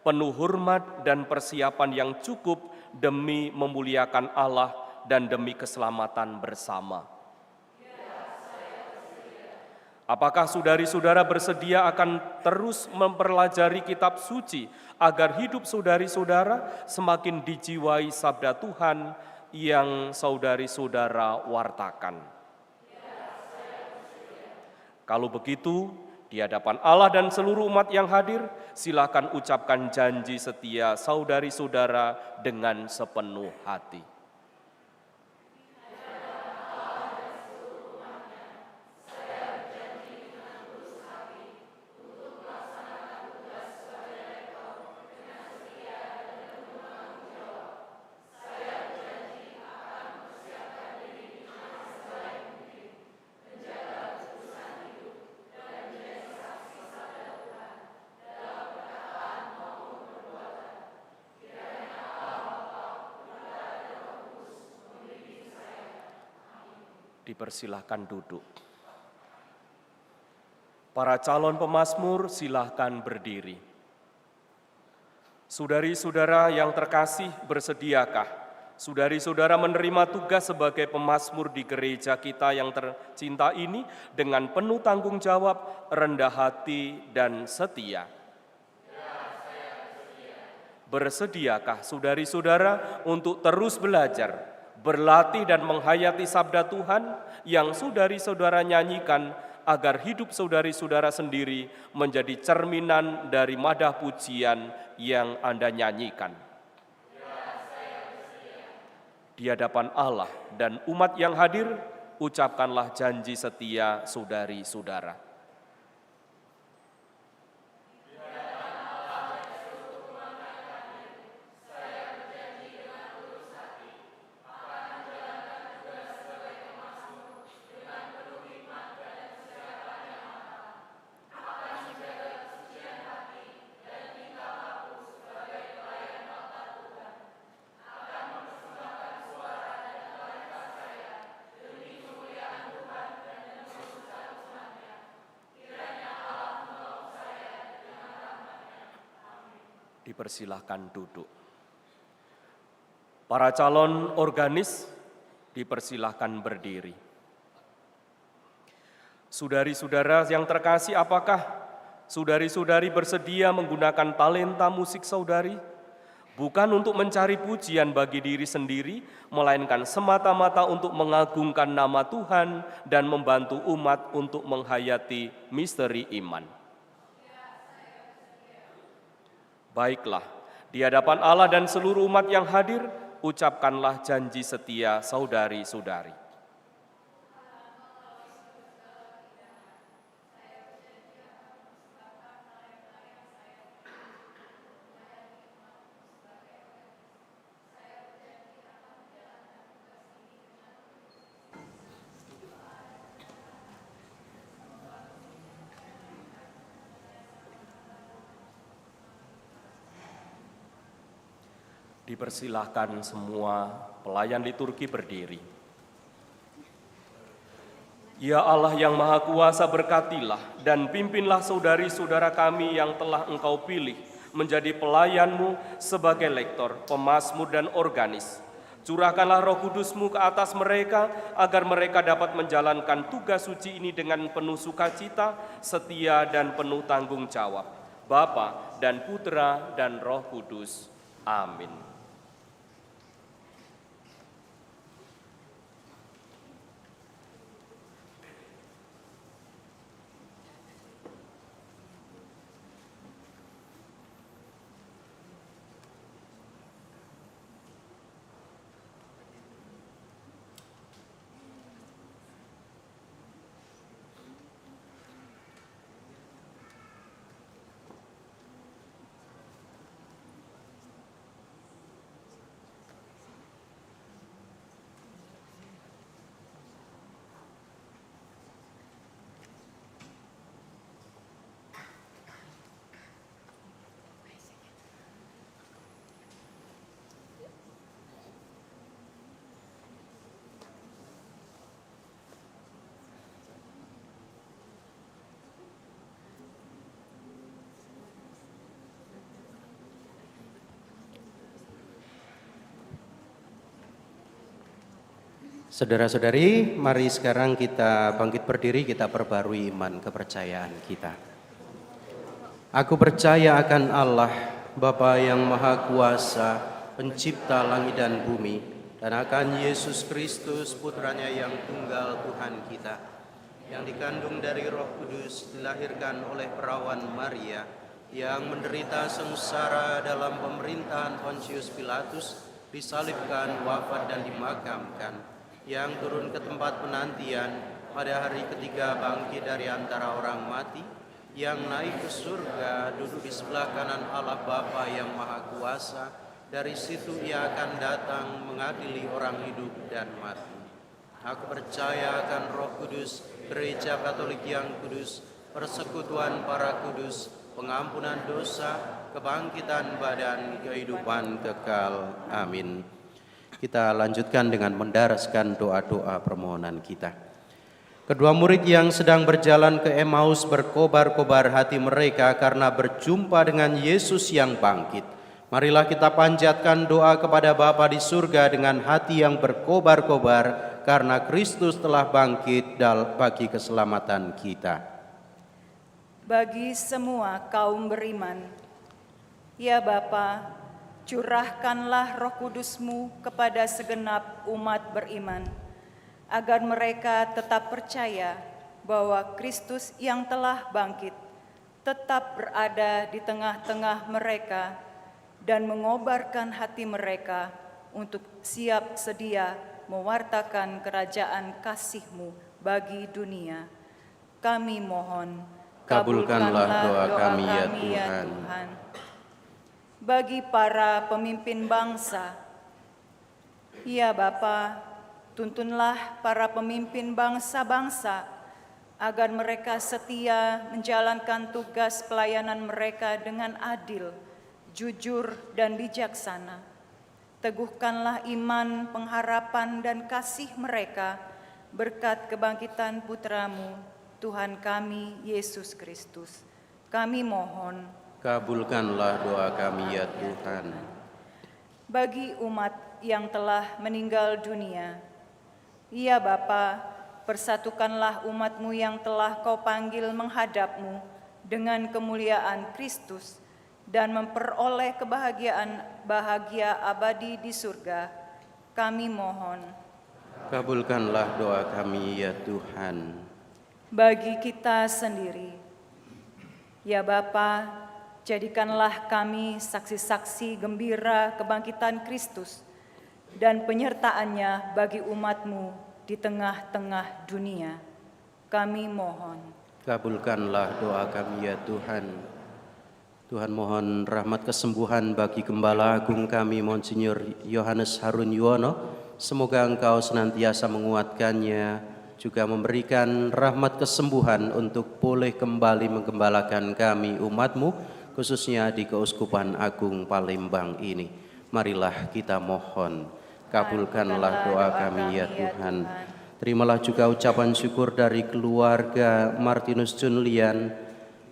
penuh hormat dan persiapan yang cukup demi memuliakan Allah dan demi keselamatan bersama? Apakah saudari-saudara bersedia akan terus mempelajari kitab suci agar hidup saudari-saudara semakin dijiwai sabda Tuhan yang saudari-saudara wartakan? Kalau begitu, di hadapan Allah dan seluruh umat yang hadir, silakan ucapkan janji setia saudari-saudara dengan sepenuh hati. Dipersilahkan duduk. Para calon pemazmur silahkan berdiri. Saudari-saudara yang terkasih, bersediakah saudari-saudara menerima tugas sebagai pemazmur di gereja kita yang tercinta ini dengan penuh tanggung jawab, rendah hati, dan setia? Bersediakah saudari-saudara untuk terus belajar, berlatih dan menghayati sabda Tuhan yang saudari-saudara nyanyikan agar hidup saudari-saudara sendiri menjadi cerminan dari madah pujian yang Anda nyanyikan? Di hadapan Allah dan umat yang hadir, ucapkanlah janji setia saudari-saudara. Dipersilahkan duduk. Para calon organis dipersilahkan berdiri. Saudari-saudara yang terkasih, apakah saudari-saudari bersedia menggunakan talenta musik saudari bukan untuk mencari pujian bagi diri sendiri, melainkan semata-mata untuk mengagungkan nama Tuhan dan membantu umat untuk menghayati misteri iman. Baiklah, di hadapan Allah dan seluruh umat yang hadir, ucapkanlah janji setia saudari-saudari. Dipersilahkan semua pelayan liturgi berdiri. Ya Allah yang Maha Kuasa, berkatilah dan pimpinlah saudari-saudara kami yang telah Engkau pilih menjadi pelayan-Mu sebagai lektor, pemazmur dan organis. Curahkanlah Roh Kudus-Mu ke atas mereka agar mereka dapat menjalankan tugas suci ini dengan penuh sukacita, setia dan penuh tanggung jawab. Bapa dan Putra dan Roh Kudus. Amin. Saudara-saudari, mari sekarang kita bangkit berdiri, kita perbarui iman kepercayaan kita. Aku percaya akan Allah, Bapa yang Maha Kuasa, Pencipta langit dan bumi, dan akan Yesus Kristus, Putranya yang tunggal Tuhan kita, yang dikandung dari Roh Kudus, dilahirkan oleh perawan Maria, yang menderita sengsara dalam pemerintahan Pontius Pilatus, disalibkan, wafat dan dimakamkan, yang turun ke tempat penantian, pada hari ketiga bangkit dari antara orang mati, yang naik ke surga, duduk di sebelah kanan Allah Bapa yang Maha Kuasa. Dari situ Ia akan datang mengadili orang hidup dan mati. Aku percaya akan Roh Kudus, Gereja Katolik yang kudus, persekutuan para kudus, pengampunan dosa, kebangkitan badan, kehidupan kekal. Amin. Kita lanjutkan dengan mendaraskan doa-doa permohonan kita. Kedua murid yang sedang berjalan ke Emmaus berkobar-kobar hati mereka karena berjumpa dengan Yesus yang bangkit. Marilah kita panjatkan doa kepada Bapa di surga dengan hati yang berkobar-kobar karena Kristus telah bangkit bagi keselamatan kita. Bagi semua kaum beriman, ya Bapa, curahkanlah Roh Kudus-Mu kepada segenap umat beriman, agar mereka tetap percaya bahwa Kristus yang telah bangkit tetap berada di tengah-tengah mereka dan mengobarkan hati mereka untuk siap sedia mewartakan kerajaan kasih-Mu bagi dunia. Kami mohon, kabulkanlah doa kami ya Tuhan. Bagi para pemimpin bangsa, ya Bapa, tuntunlah para pemimpin bangsa-bangsa agar mereka setia menjalankan tugas pelayanan mereka dengan adil, jujur, dan bijaksana. Teguhkanlah iman, pengharapan, dan kasih mereka berkat kebangkitan Putra-Mu, Tuhan kami, Yesus Kristus. Kami mohon, kabulkanlah doa kami ya Tuhan. bagi umat yang telah meninggal dunia, ya Bapa, persatukanlah umat-Mu yang telah Kau panggil menghadap-Mu dengan kemuliaan Kristus, dan memperoleh bahagia abadi di surga, kami mohon. Kabulkanlah doa kami ya Tuhan. Bagi kita sendiri, ya Bapa, jadikanlah kami saksi-saksi gembira kebangkitan Kristus dan penyertaannya bagi umat-Mu di tengah-tengah dunia. Kami mohon. Kabulkanlah doa kami ya Tuhan. Tuhan mohon rahmat kesembuhan bagi Gembala Agung kami Monsinyur Yohanes Harun Yuwono. Semoga Engkau senantiasa menguatkannya, juga memberikan rahmat kesembuhan untuk boleh kembali menggembalakan kami umat-Mu, khususnya di Keuskupan Agung Palembang ini. Marilah kita mohon. Kabulkanlah doa kami ya Tuhan. Terimalah juga ucapan syukur dari keluarga Martinus Junlian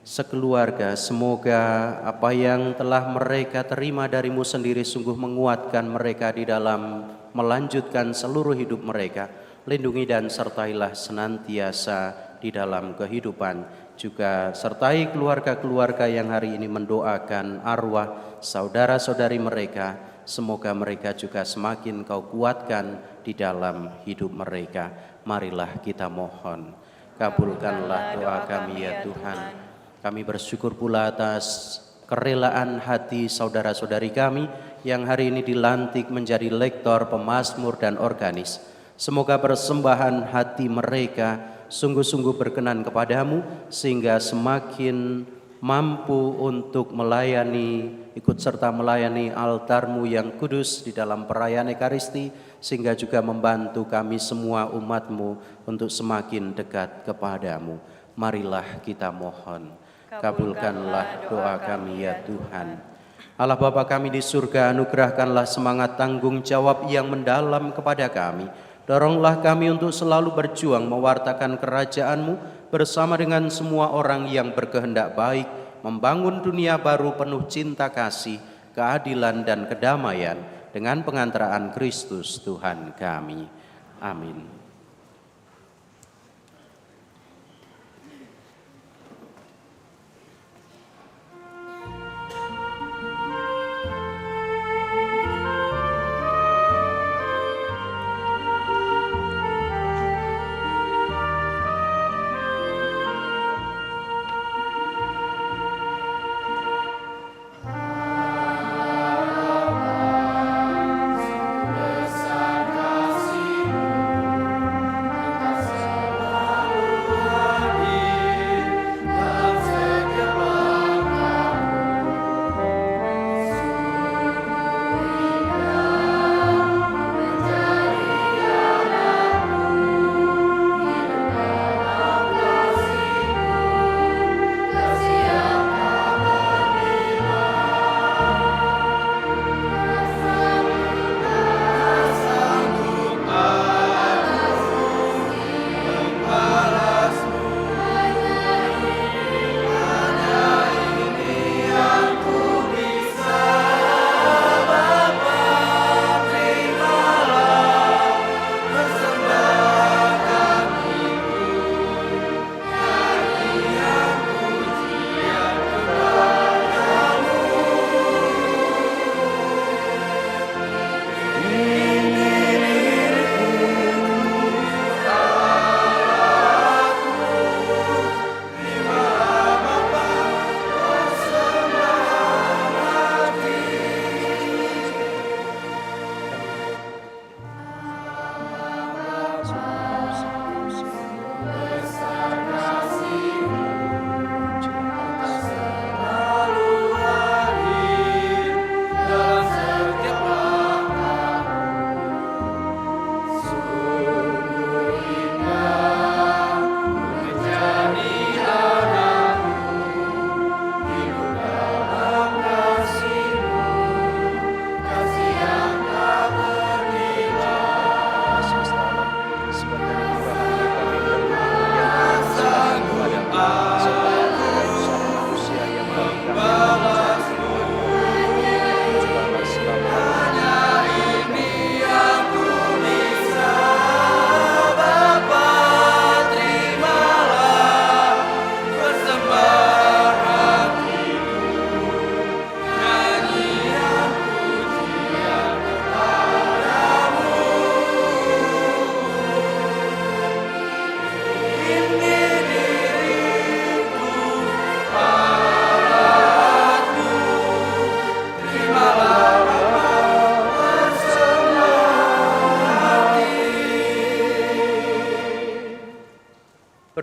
sekeluarga. Semoga apa yang telah mereka terima dari-Mu sendiri sungguh menguatkan mereka di dalam melanjutkan seluruh hidup mereka. Lindungi dan sertailah senantiasa di dalam kehidupan. Juga sertai keluarga-keluarga yang hari ini mendoakan arwah saudara-saudari mereka. Semoga mereka juga semakin Kau kuatkan di dalam hidup mereka. Marilah kita mohon. Kabulkanlah doa kami ya Tuhan. Kami bersyukur pula atas kerelaan hati saudara-saudari kami yang hari ini dilantik menjadi lektor, pemazmur, dan organis. Semoga persembahan hati mereka sungguh-sungguh berkenan kepadamu, sehingga semakin mampu untuk melayani, ikut serta melayani altar-Mu yang kudus di dalam perayaan Ekaristi, sehingga juga membantu kami semua umat-Mu untuk semakin dekat kepadamu. Marilah kita mohon. Kabulkanlah doa kami ya Tuhan. Allah Bapa kami di surga, anugerahkanlah semangat tanggung jawab yang mendalam kepada kami. Doronglah kami untuk selalu berjuang mewartakan kerajaan-Mu bersama dengan semua orang yang berkehendak baik, membangun dunia baru penuh cinta kasih, keadilan dan kedamaian dengan pengantaraan Kristus Tuhan kami. Amin.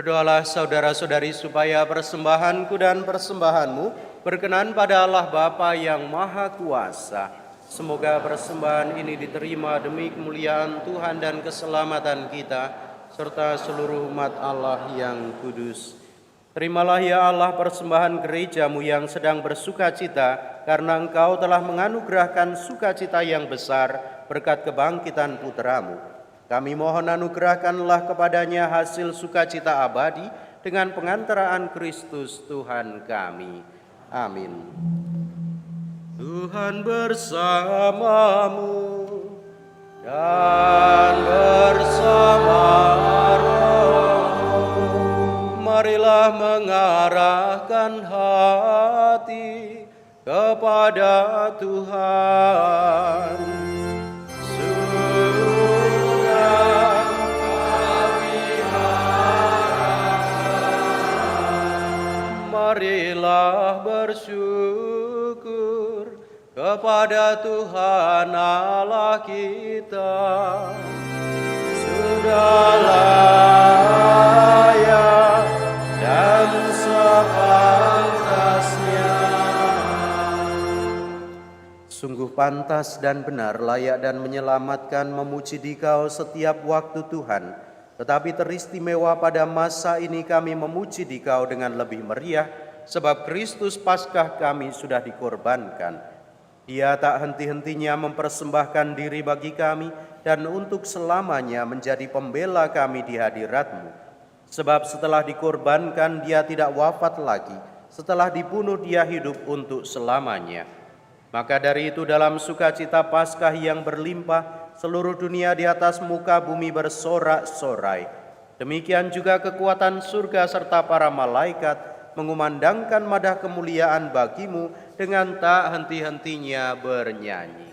Berdoalah saudara-saudari supaya persembahanku dan persembahanmu berkenan pada Allah Bapa yang Maha Kuasa. Semoga persembahan ini diterima demi kemuliaan Tuhan dan keselamatan kita, serta seluruh umat Allah yang kudus. Terimalah ya Allah persembahan gerejamu yang sedang bersuka cita, karena Engkau telah menganugerahkan sukacita yang besar berkat kebangkitan putramu. Kami mohon anugerahkanlah kepadanya hasil sukacita abadi dengan pengantaraan Kristus Tuhan kami. Amin. Tuhan bersamamu dan bersama rohmu. Marilah mengarahkan hati kepada Tuhan. Sudah kami harapkan. Marilah bersyukur kepada Tuhan Allah kita. Sudah layak dan sepantasnya. Sungguh pantas dan benar, layak dan menyelamatkan memuji Dikau setiap waktu Tuhan. Tetapi teristimewa pada masa ini kami memuji Dikau dengan lebih meriah, sebab Kristus Paskah kami sudah dikorbankan. Dia tak henti-hentinya mempersembahkan diri bagi kami dan untuk selamanya menjadi pembela kami di hadirat-Mu. Sebab setelah dikorbankan dia tidak wafat lagi, setelah dibunuh dia hidup untuk selamanya. Maka dari itu dalam sukacita Paskah yang berlimpah, seluruh dunia di atas muka bumi bersorak-sorai. Demikian juga kekuatan surga serta para malaikat mengumandangkan madah kemuliaan bagimu dengan tak henti-hentinya bernyanyi.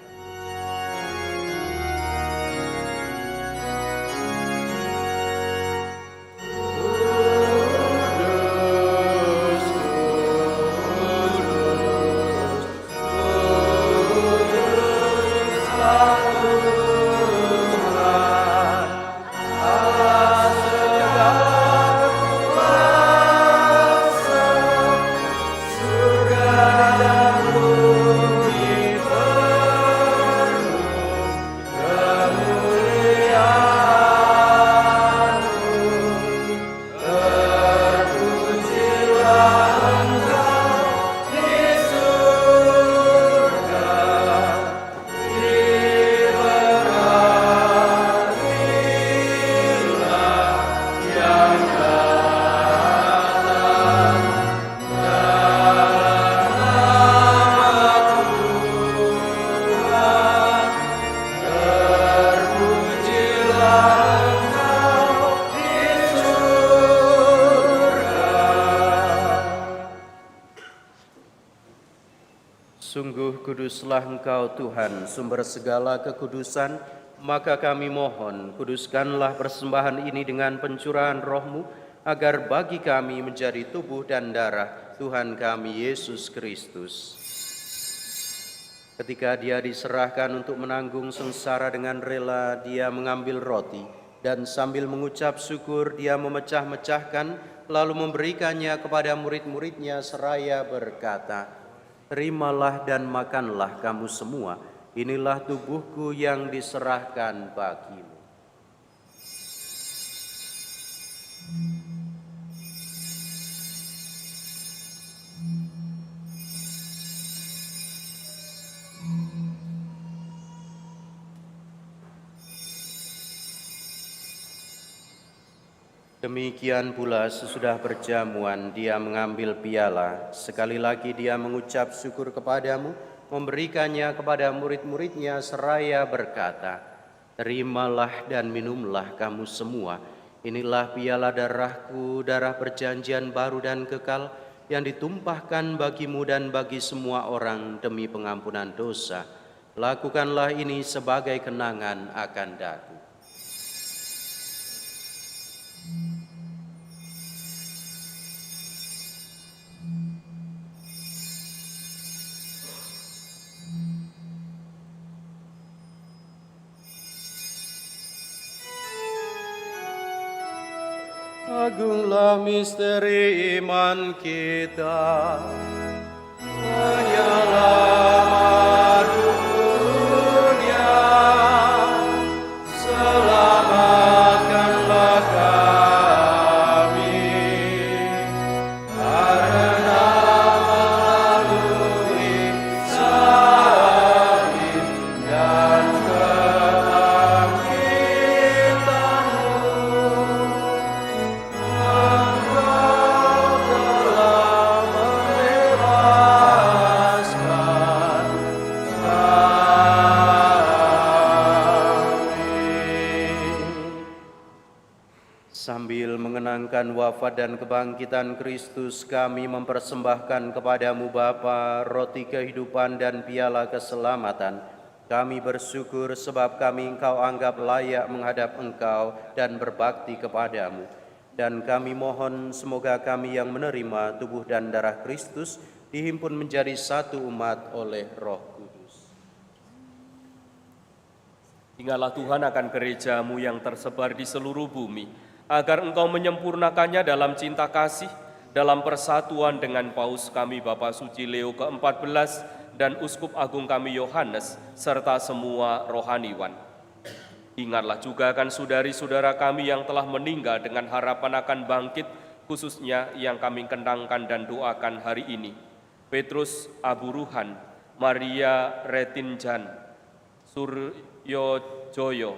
Sungguh kuduslah Engkau Tuhan, sumber segala kekudusan, maka kami mohon, kuduskanlah persembahan ini dengan pencurahan roh-Mu, agar bagi kami menjadi tubuh dan darah Tuhan kami Yesus Kristus. Ketika dia diserahkan untuk menanggung sengsara dengan rela, dia mengambil roti, dan sambil mengucap syukur dia memecah-mecahkan, lalu memberikannya kepada murid-muridnya seraya berkata, "Terimalah dan makanlah kamu semua, inilah tubuhku yang diserahkan bagimu." Demikian pula sesudah perjamuan dia mengambil piala, sekali lagi dia mengucap syukur kepadamu, memberikannya kepada murid-muridnya seraya berkata, "Terimalah dan minumlah kamu semua, inilah piala darahku, darah perjanjian baru dan kekal, yang ditumpahkan bagimu dan bagi semua orang demi pengampunan dosa. Lakukanlah ini sebagai kenangan akan daku." Agunglah misteri iman kita, penyelamat dunia, selamatkanlah kami, karena melalui salib dan sambil mengenangkan wafat dan kebangkitan Kristus, kami mempersembahkan kepadamu Bapa, roti kehidupan dan piala keselamatan. Kami bersyukur sebab kami Engkau anggap layak menghadap Engkau dan berbakti kepadamu. Dan kami mohon semoga kami yang menerima tubuh dan darah Kristus dihimpun menjadi satu umat oleh Roh Kudus. Ingatlah Tuhan akan gerejamu yang tersebar di seluruh bumi, agar Engkau menyempurnakannya dalam cinta kasih, dalam persatuan dengan Paus kami Bapak Suci Leo ke-14 dan Uskup Agung kami Yohanes, serta semua rohaniwan. Ingatlah juga akan saudari-saudara kami yang telah meninggal dengan harapan akan bangkit, khususnya yang kami kenangkan dan doakan hari ini. Petrus Aburuhan, Maria Retinjan, Suryo Joyo,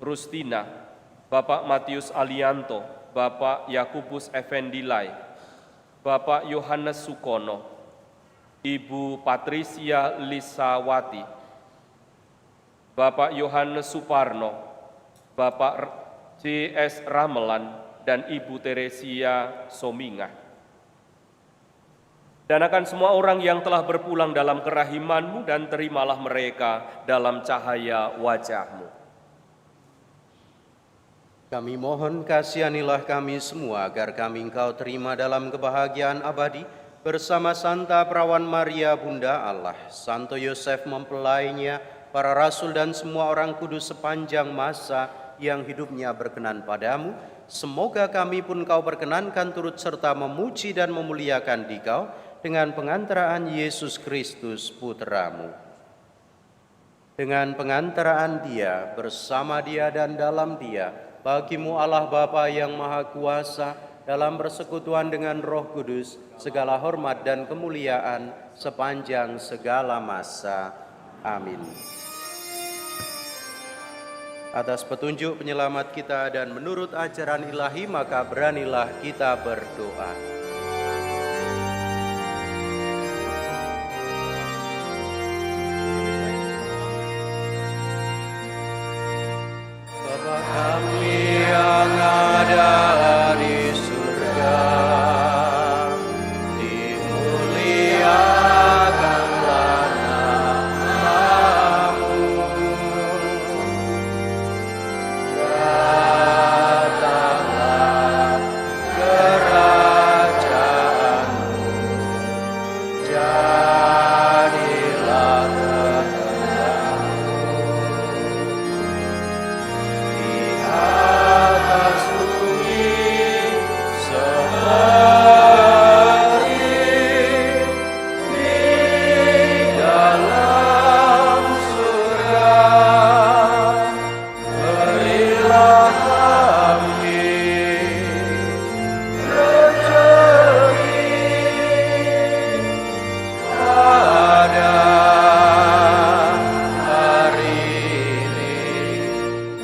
Rustina, Bapak Matius Alianto, Bapak Yakubus Effendilai, Bapak Yohanes Sukono, Ibu Patricia Lisawati, Bapak Yohanes Suparno, Bapak C.S. Ramelan, dan Ibu Teresia Somingah. Dan akan semua orang yang telah berpulang dalam kerahiman-Mu, dan terimalah mereka dalam cahaya wajah-Mu. Kami mohon kasihanilah kami semua agar kami Engkau terima dalam kebahagiaan abadi bersama Santa Perawan Maria Bunda Allah, Santo Yosef mempelainya, para rasul dan semua orang kudus sepanjang masa yang hidupnya berkenan padamu. Semoga kami pun Kau perkenankan turut serta memuji dan memuliakan Dikau dengan pengantaraan Yesus Kristus Putra-Mu. Dengan pengantaraan Dia, bersama Dia dan dalam Dia, bagi-Mu Allah Bapa yang Maha Kuasa, dalam persekutuan dengan Roh Kudus, segala hormat dan kemuliaan sepanjang segala masa. Amin. Atas petunjuk penyelamat kita dan menurut ajaran ilahi, maka beranilah kita berdoa. Bapa kami yang ada di surga, dimuliakanlah nama-Mu. Datanglah kerajaan-Mu, jadilah kehendak-Mu di atas bumi seperti di dalam surga. Berilah kami rezeki pada hari ini,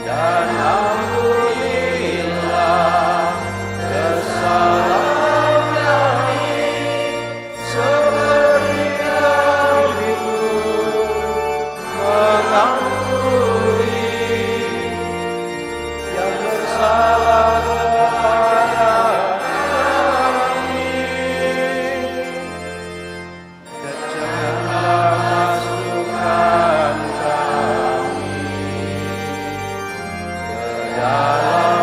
dan ampunilah kesalahan kami seperti kami mengampuni yang bersalah kepada kami. Dan janganlah masukkan kami ke dalam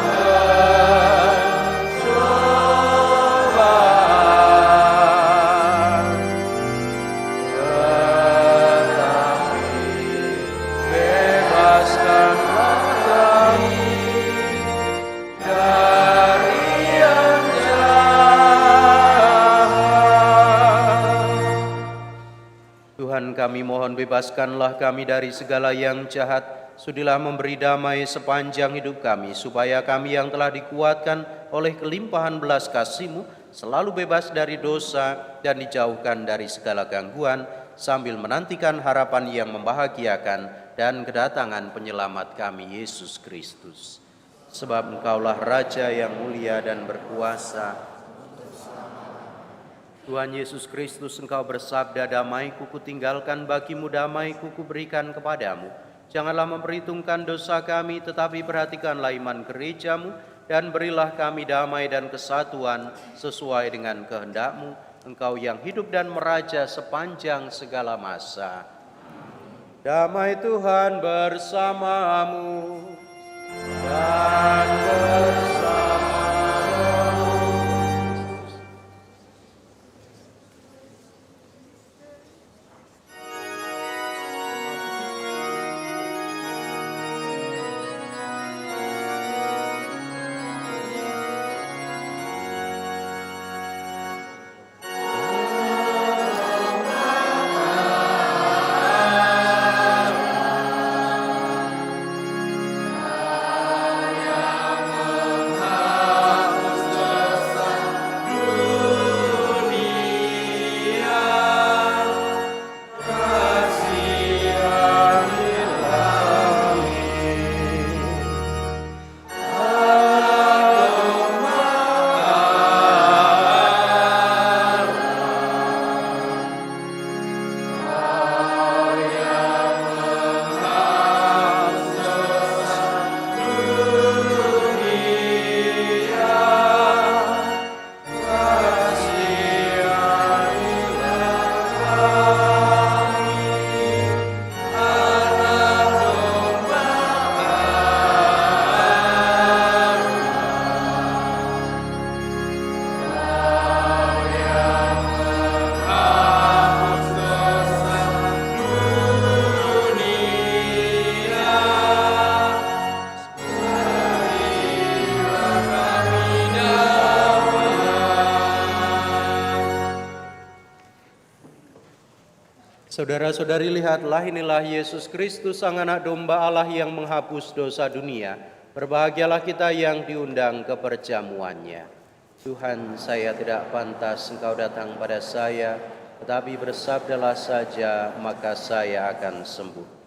pencobaan, tetapi bebaskanlah kami dari yang Tuhan, bebaskanlah kami dari segala yang jahat, sudilah memberi damai sepanjang hidup kami, supaya kami yang telah dikuatkan oleh kelimpahan belas kasih-Mu selalu bebas dari dosa dan dijauhkan dari segala gangguan, sambil menantikan harapan yang membahagiakan dan kedatangan penyelamat kami, Yesus Kristus. Sebab Engkaulah Raja yang mulia dan berkuasa. Tuhan Yesus Kristus, Engkau bersabda, damai-Ku kutinggalkan bagimu, damai-Ku kuberikan kepadamu. Janganlah memperhitungkan dosa kami, tetapi perhatikanlah iman gereja-Mu, dan berilah kami damai dan kesatuan sesuai dengan kehendak-Mu, Engkau yang hidup dan meraja sepanjang segala masa. Damai Tuhan bersamamu dan bersama. Saudara-saudari, lihatlah, inilah Yesus Kristus, Sang Anak Domba Allah yang menghapus dosa dunia. Berbahagialah kita yang diundang ke perjamuannya. Tuhan, saya tidak pantas Engkau datang pada saya, tetapi bersabdalah saja, maka saya akan sembuh.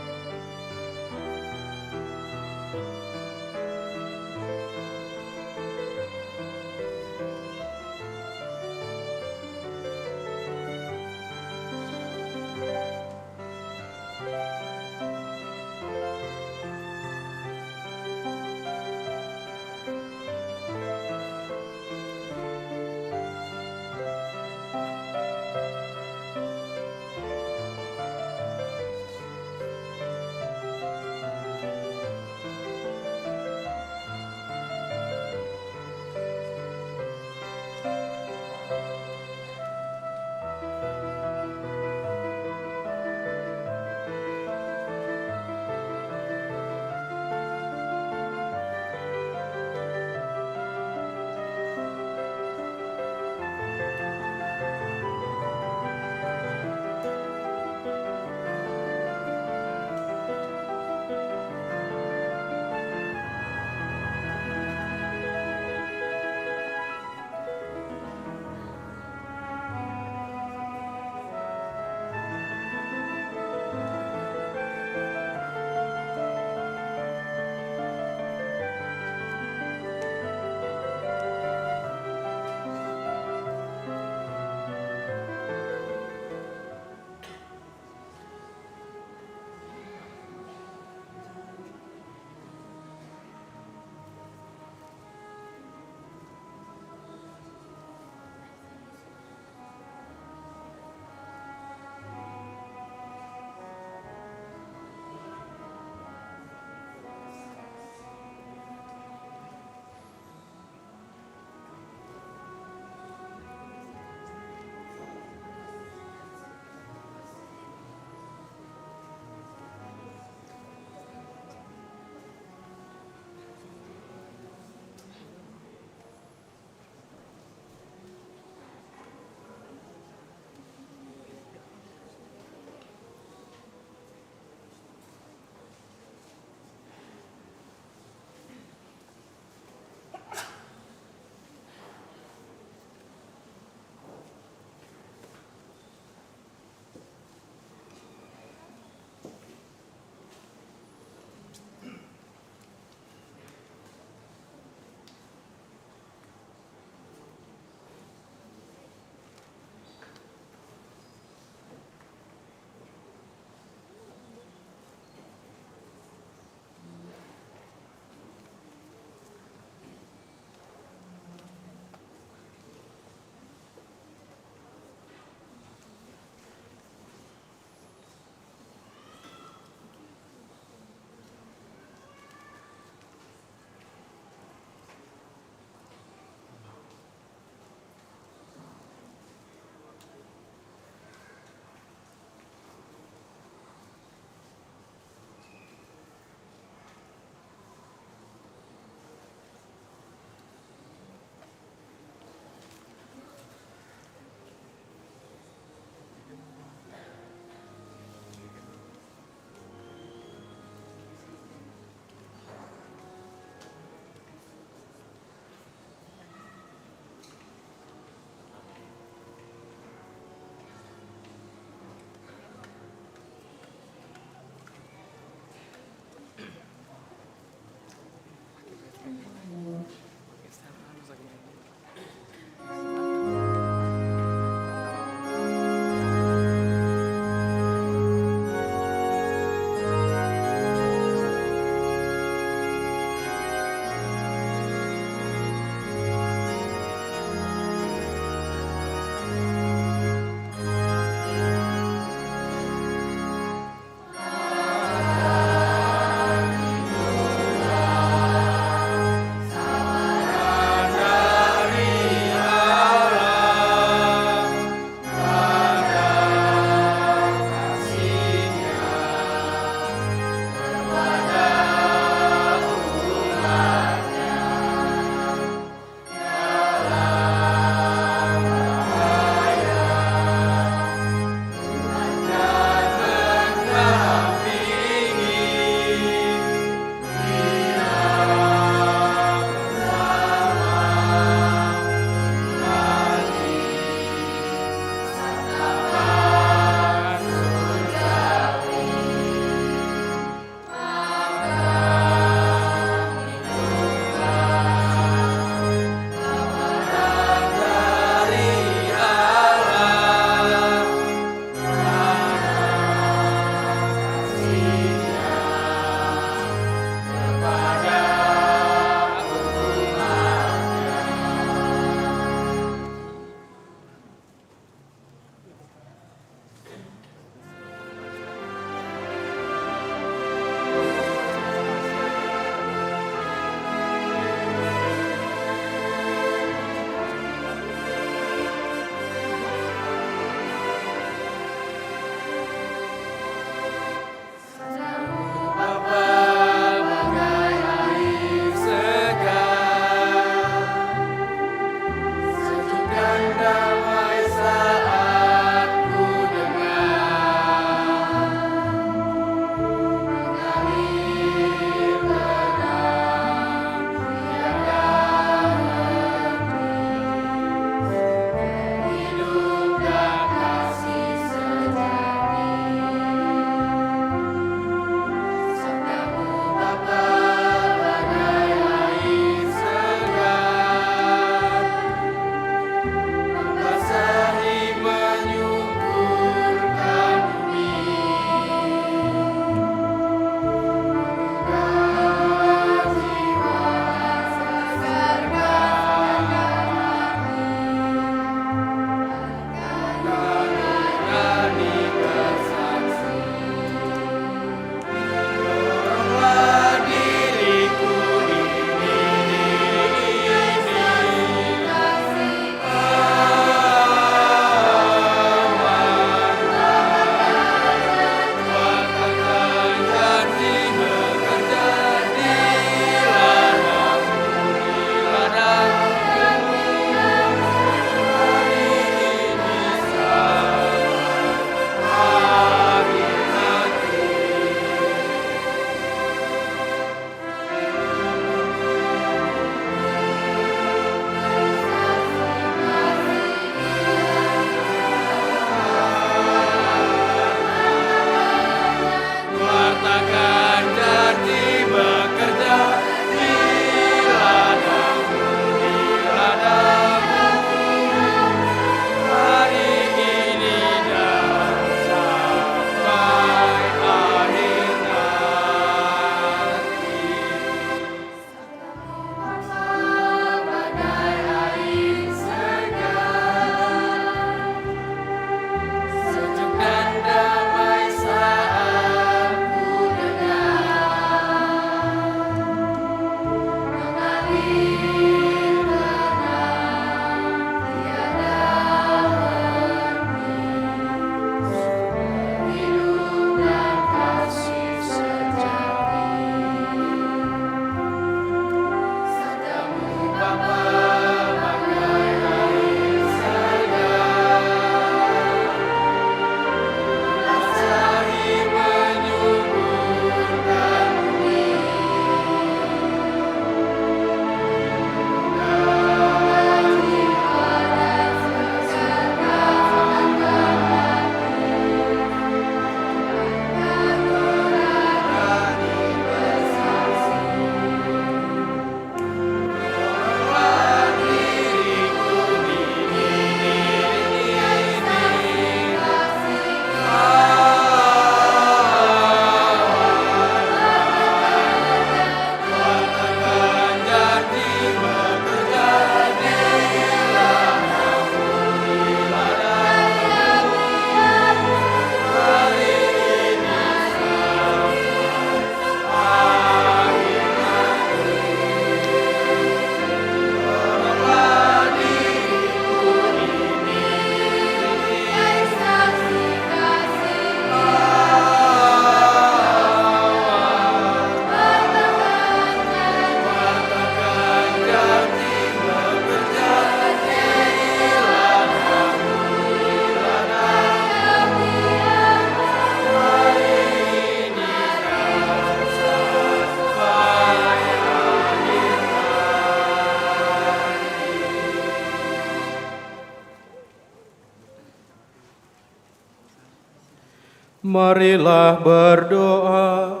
Marilah berdoa.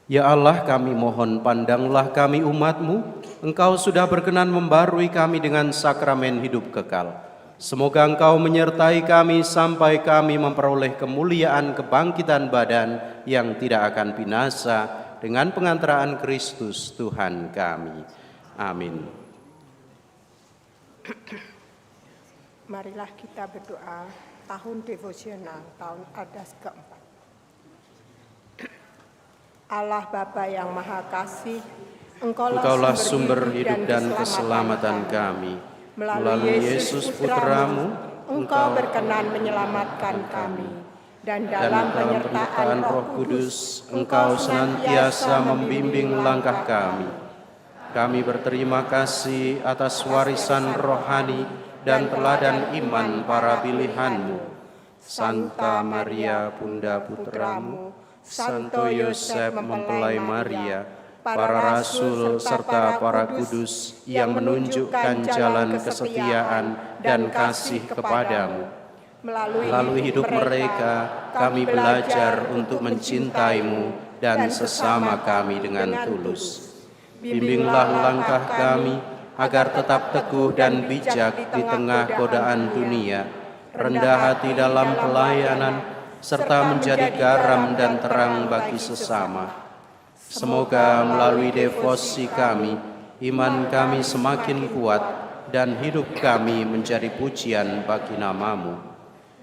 Ya Allah, kami mohon pandanglah kami umat-Mu. Engkau sudah berkenan membarui kami dengan sakramen hidup kekal. Semoga Engkau menyertai kami sampai kami memperoleh kemuliaan kebangkitan badan yang tidak akan binasa dengan pengantaraan Kristus Tuhan kami. Amin. Marilah kita berdoa tahun devosional tahun Adas keempat. Allah Bapa yang Maha Kasih, Engkaulah sumber hidup dan keselamatan kami. Melalui Yesus Putra-Mu, Engkau berkenan menyelamatkan kami. Dan dalam penyertaan Roh Kudus, Engkau senantiasa membimbing langkah kami. Kami berterima kasih atas warisan rohani dan teladan iman para pilihan-Mu. Santa Maria Bunda Putramu, Santo Yosef mempelai Maria, para rasul serta para kudus yang menunjukkan jalan kesetiaan dan kasih kepadamu. Melalui hidup mereka, kami belajar untuk mencintai-Mu dan sesama kami dengan tulus. Bimbinglah langkah kami agar tetap teguh dan bijak di tengah godaan dunia, rendah hati dalam pelayanan, serta menjadi garam dan terang bagi sesama. Semoga melalui devosi kami, iman kami semakin kuat dan hidup kami menjadi pujian bagi nama-Mu.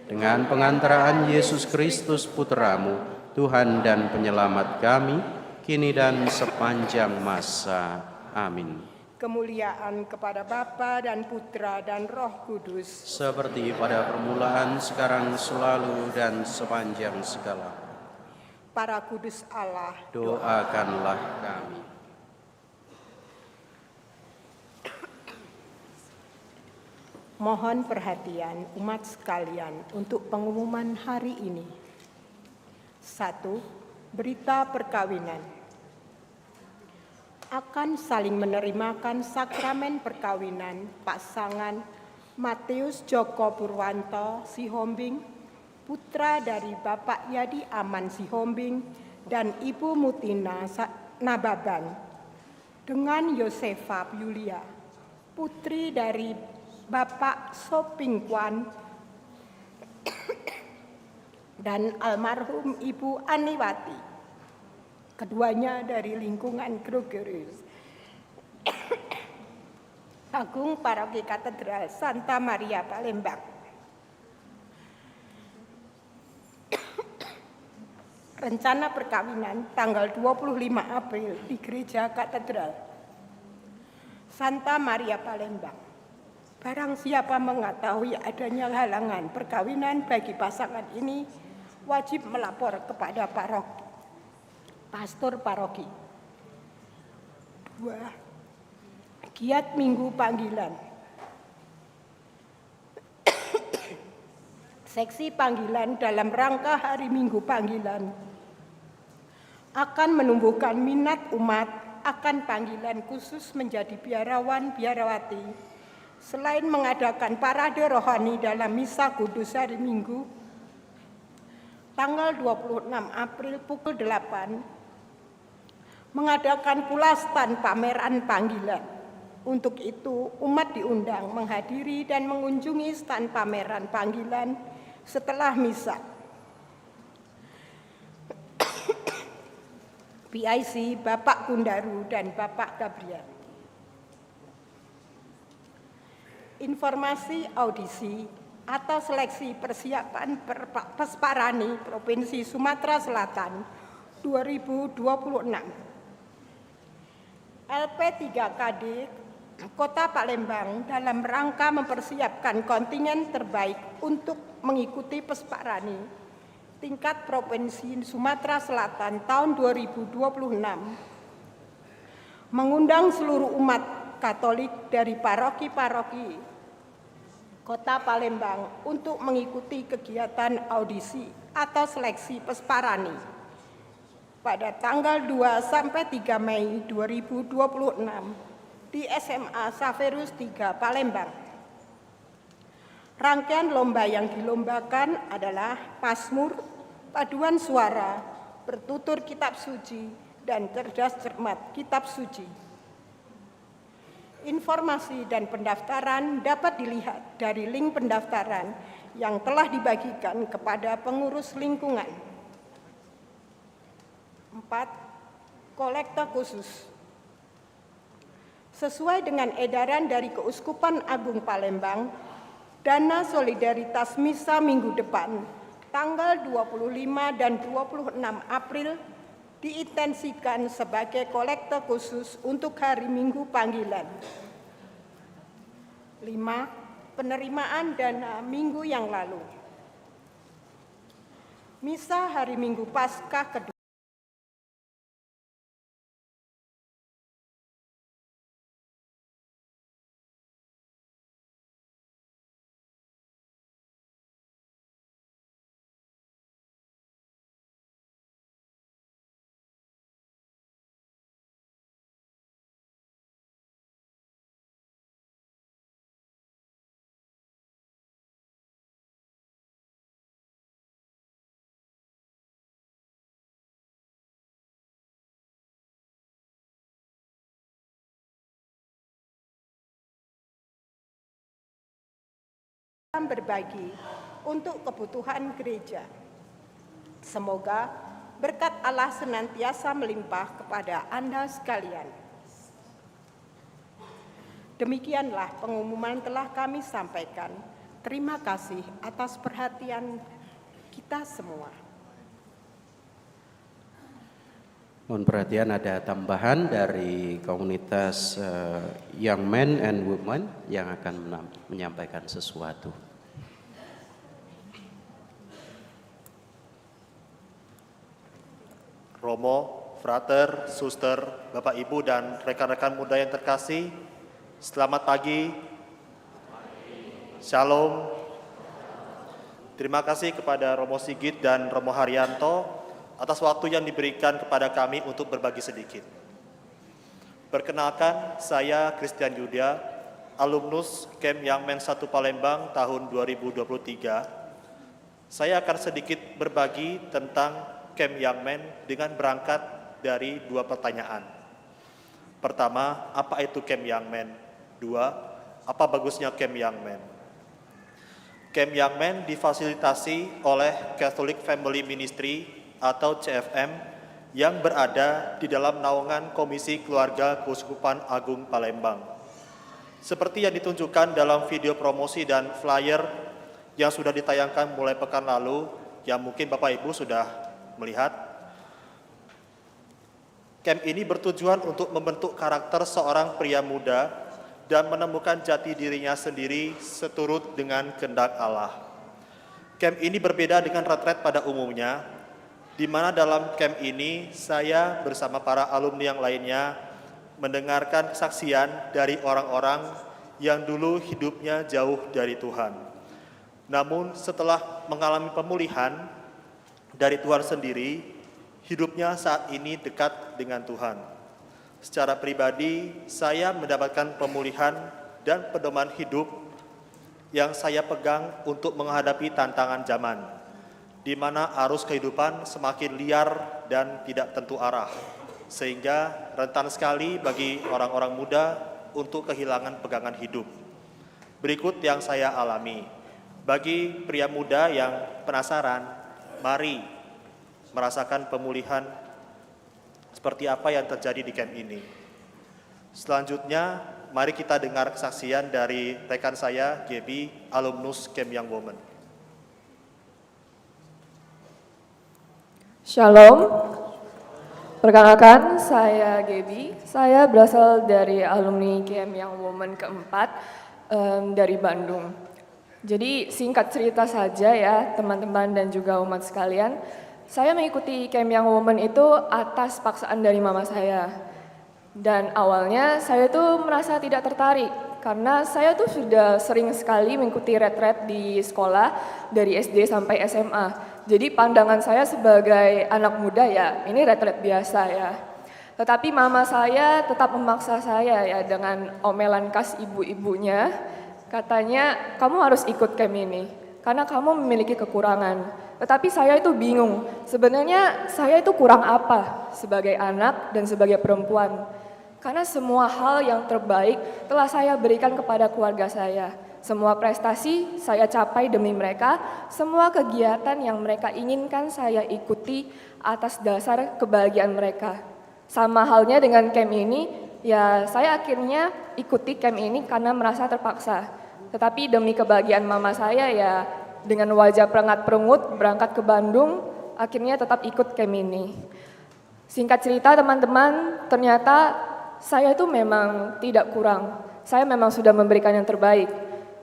Dengan pengantaraan Yesus Kristus Putra-Mu, Tuhan dan Penyelamat kami, kini dan sepanjang masa. Amin. Kemuliaan kepada Bapa dan Putra dan Roh Kudus, Seperti pada permulaan, sekarang, selalu, dan sepanjang segala. para kudus Allah, Doakanlah kami. mohon perhatian umat sekalian untuk pengumuman hari ini. 1. Berita perkawinan. Akan saling menerimakan sakramen perkawinan pasangan Matius Joko Purwanto Sihombing, putra dari Bapak Yadi Aman Sihombing dan Ibu Mutina Nababan, dengan Yosefa Yulia, putri dari Bapak Sopingkwan dan almarhum Ibu Aniwati, keduanya dari lingkungan Gregorius Agung Paroki Katedral Santa Maria Palembang. Rencana perkawinan tanggal 25 April di Gereja Katedral Santa Maria Palembang. Barang siapa mengetahui adanya halangan perkawinan bagi pasangan ini, wajib melapor kepada pastor paroki. 2. Giat Minggu Panggilan. Seksi panggilan dalam rangka Hari Minggu Panggilan akan menumbuhkan minat umat akan panggilan khusus menjadi biarawan biarawati. Selain mengadakan parade rohani dalam Misa Kudus hari Minggu, tanggal 26 April pukul 8, mengadakan pula stand pameran panggilan. Untuk itu, umat diundang menghadiri dan mengunjungi stand pameran panggilan setelah Misa. PIC Bapak Kundaru dan Bapak Gabriel. Informasi audisi atau seleksi persiapan Pesparani Provinsi Sumatera Selatan 2026. LP3KD Kota Palembang dalam rangka mempersiapkan kontingen terbaik untuk mengikuti Pesparani tingkat Provinsi Sumatera Selatan tahun 2026, mengundang seluruh umat Katolik dari paroki-paroki Kota Palembang untuk mengikuti kegiatan audisi atau seleksi Pesparani pada tanggal 2 sampai 3 Mei 2026 di SMA Saverus 3 Palembang. Rangkaian lomba yang dilombakan adalah Mazmur, paduan suara, bertutur kitab suci, dan cerdas cermat kitab suci. Informasi dan pendaftaran dapat dilihat dari link pendaftaran yang telah dibagikan kepada pengurus lingkungan. 4. Kolektor khusus. Sesuai dengan edaran dari Keuskupan Agung Palembang, dana solidaritas Misa minggu depan, tanggal 25 dan 26 April, diintensikan sebagai kolektor khusus untuk hari Minggu Panggilan. 5. Penerimaan dana minggu yang lalu. Misa hari Minggu Paskah kedua berbagi untuk kebutuhan gereja. Semoga berkat Allah senantiasa melimpah kepada Anda sekalian. Demikianlah pengumuman telah kami sampaikan. Terima kasih atas perhatian kita semua. Mohon perhatian, ada tambahan dari komunitas Young Men and Women yang akan menyampaikan sesuatu. Romo, frater, suster, Bapak Ibu dan rekan-rekan muda yang terkasih, selamat pagi. Shalom. Terima kasih kepada Romo Sigit dan Romo Haryanto atas waktu yang diberikan kepada kami untuk berbagi sedikit. Perkenalkan, saya Christian Yuda, alumnus Camp Young Men 1 Palembang tahun 2023. Saya akan sedikit berbagi tentang Camp Young Men dengan berangkat dari 2 pertanyaan. Pertama, apa itu Camp Young Men? 2, apa bagusnya Camp Young Men? Camp Young Men difasilitasi oleh Catholic Family Ministry atau CFM yang berada di dalam naungan Komisi Keluarga Keuskupan Agung Palembang. Seperti yang ditunjukkan dalam video promosi dan flyer yang sudah ditayangkan mulai pekan lalu, yang mungkin Bapak Ibu sudah melihat, camp ini bertujuan untuk membentuk karakter seorang pria muda dan menemukan jati dirinya sendiri seturut dengan kehendak Allah. Camp ini berbeda dengan retret pada umumnya, di mana dalam camp ini saya bersama para alumni yang lainnya mendengarkan kesaksian dari orang-orang yang dulu hidupnya jauh dari Tuhan. Namun setelah mengalami pemulihan dari Tuhan sendiri, hidupnya saat ini dekat dengan Tuhan. Secara pribadi, saya mendapatkan pemulihan dan pedoman hidup yang saya pegang untuk menghadapi tantangan zaman, di mana arus kehidupan semakin liar dan tidak tentu arah, sehingga rentan sekali bagi orang-orang muda untuk kehilangan pegangan hidup. Berikut yang saya alami. Bagi pria muda yang penasaran, mari merasakan pemulihan seperti apa yang terjadi di camp ini. Selanjutnya, mari kita dengar kesaksian dari rekan saya, Gaby, alumnus Camp Young Women. Shalom, perkenalkan saya Gaby, saya berasal dari alumni Camp Young Women keempat dari Bandung. Jadi singkat cerita saja ya teman-teman dan juga umat sekalian, saya mengikuti Camp Young Women itu atas paksaan dari mama saya. Dan awalnya saya tuh merasa tidak tertarik, karena saya tuh sudah sering sekali mengikuti retret di sekolah dari SD sampai SMA. Jadi pandangan saya sebagai anak muda ya, ini retret biasa ya. Tetapi mama saya tetap memaksa saya ya dengan omelan khas ibu-ibunya. Katanya, kamu harus ikut camp ini, karena kamu memiliki kekurangan. Tetapi saya itu bingung, sebenarnya saya itu kurang apa sebagai anak dan sebagai perempuan. Karena semua hal yang terbaik telah saya berikan kepada keluarga saya. Semua prestasi saya capai demi mereka, semua kegiatan yang mereka inginkan saya ikuti atas dasar kebahagiaan mereka. Sama halnya dengan camp ini, ya saya akhirnya ikuti camp ini karena merasa terpaksa. Tetapi demi kebahagiaan mama saya ya dengan wajah perengat-perengut berangkat ke Bandung, akhirnya tetap ikut camp ini. Singkat cerita teman-teman, ternyata saya itu memang tidak kurang, saya memang sudah memberikan yang terbaik.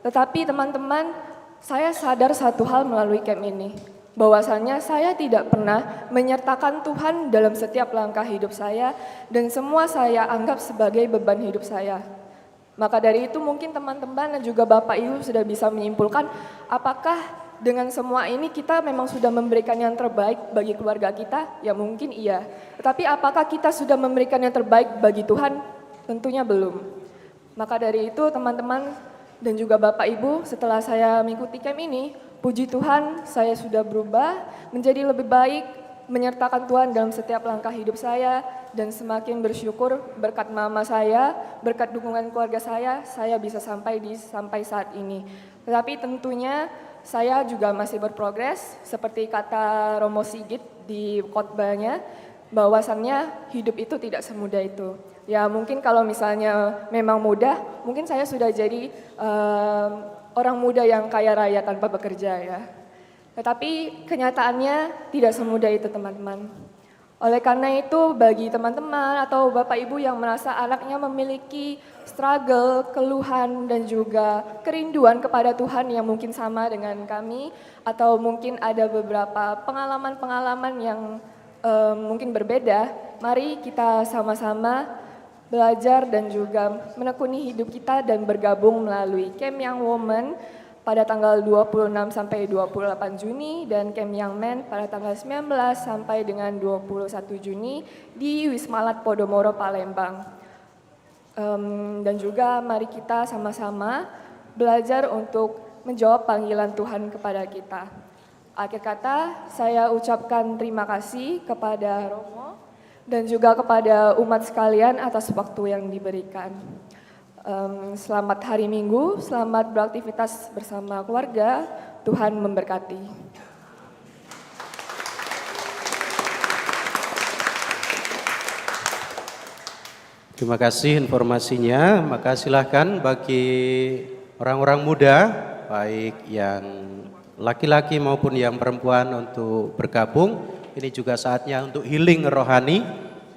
Tetapi teman-teman, saya sadar satu hal melalui camp ini, bahwasannya saya tidak pernah menyertakan Tuhan dalam setiap langkah hidup saya, dan semua saya anggap sebagai beban hidup saya. Maka dari itu mungkin teman-teman dan juga Bapak Ibu sudah bisa menyimpulkan, apakah dengan semua ini kita memang sudah memberikan yang terbaik bagi keluarga kita? Ya mungkin iya. Tetapi apakah kita sudah memberikan yang terbaik bagi Tuhan? Tentunya belum. Maka dari itu teman-teman dan juga Bapak Ibu, setelah saya mengikuti camp ini, puji Tuhan saya sudah berubah menjadi lebih baik menyertakan Tuhan dalam setiap langkah hidup saya dan semakin bersyukur berkat mama saya, berkat dukungan keluarga saya bisa sampai saat ini. Tetapi tentunya saya juga masih berprogres seperti kata Romo Sigit di khotbahnya, bahwasannya hidup itu tidak semudah itu. Ya mungkin kalau misalnya memang mudah, mungkin saya sudah jadi orang muda yang kaya raya tanpa bekerja ya. Tetapi kenyataannya tidak semudah itu teman-teman. Oleh karena itu bagi teman-teman atau Bapak Ibu yang merasa anaknya memiliki struggle, keluhan dan juga kerinduan kepada Tuhan yang mungkin sama dengan kami, atau mungkin ada beberapa pengalaman-pengalaman yang mungkin berbeda, mari kita sama-sama belajar dan juga menekuni hidup kita dan bergabung melalui Camp Young Women pada tanggal 26 sampai 28 Juni dan Camp Young Men pada tanggal 19 sampai dengan 21 Juni di Wisma Atlet Podomoro, Palembang. Dan juga mari kita sama-sama belajar untuk menjawab panggilan Tuhan kepada kita. Akhir kata, saya ucapkan terima kasih kepada Romo dan juga kepada umat sekalian atas waktu yang diberikan. Selamat hari Minggu, selamat beraktivitas bersama keluarga, Tuhan memberkati. Terima kasih informasinya, maka silahkan bagi orang-orang muda, baik yang laki-laki maupun yang perempuan untuk bergabung. Ini juga saatnya untuk healing rohani,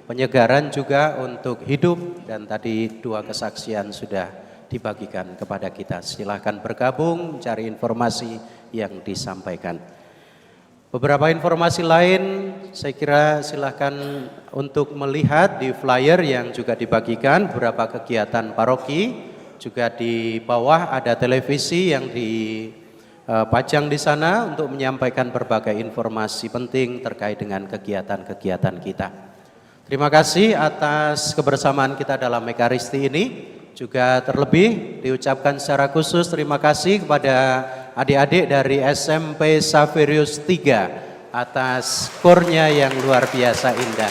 penyegaran juga untuk hidup, dan tadi 2 kesaksian sudah dibagikan kepada kita. Silahkan bergabung, cari informasi yang disampaikan. Beberapa informasi lain saya kira silahkan untuk melihat di flyer yang juga dibagikan, beberapa kegiatan paroki, juga di bawah ada televisi yang dipajang di sana untuk menyampaikan berbagai informasi penting terkait dengan kegiatan-kegiatan kita. Terima kasih atas kebersamaan kita dalam Ekaristi ini. Juga terlebih diucapkan secara khusus terima kasih kepada adik-adik dari SMP Saverius 3 atas kornya yang luar biasa indah.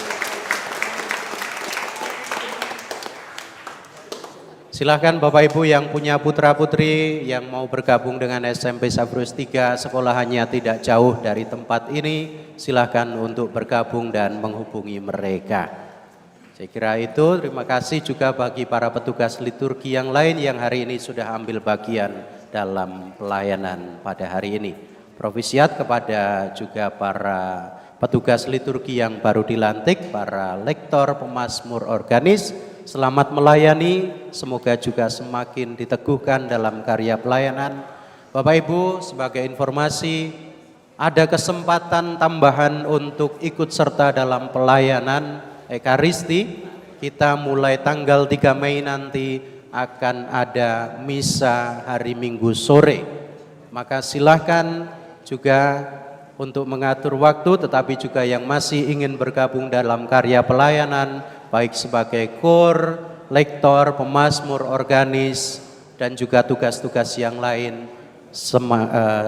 Silahkan Bapak Ibu yang punya putra-putri yang mau bergabung dengan SMP Saverius 3, sekolahannya tidak jauh dari tempat ini, silahkan untuk bergabung dan menghubungi mereka. Saya kira itu, terima kasih juga bagi para petugas liturgi yang lain yang hari ini sudah ambil bagian dalam pelayanan pada hari ini. Provisiat kepada juga para petugas liturgi yang baru dilantik, para lektor, pemazmur organis, selamat melayani, semoga juga semakin diteguhkan dalam karya pelayanan. Bapak Ibu, sebagai informasi, ada kesempatan tambahan untuk ikut serta dalam pelayanan Ekaristi. Kita mulai tanggal 3 Mei nanti akan ada misa hari Minggu sore. Maka silahkan juga untuk mengatur waktu, tetapi juga yang masih ingin bergabung dalam karya pelayanan, baik sebagai kor, lektor, pemazmur organis, dan juga tugas-tugas yang lain,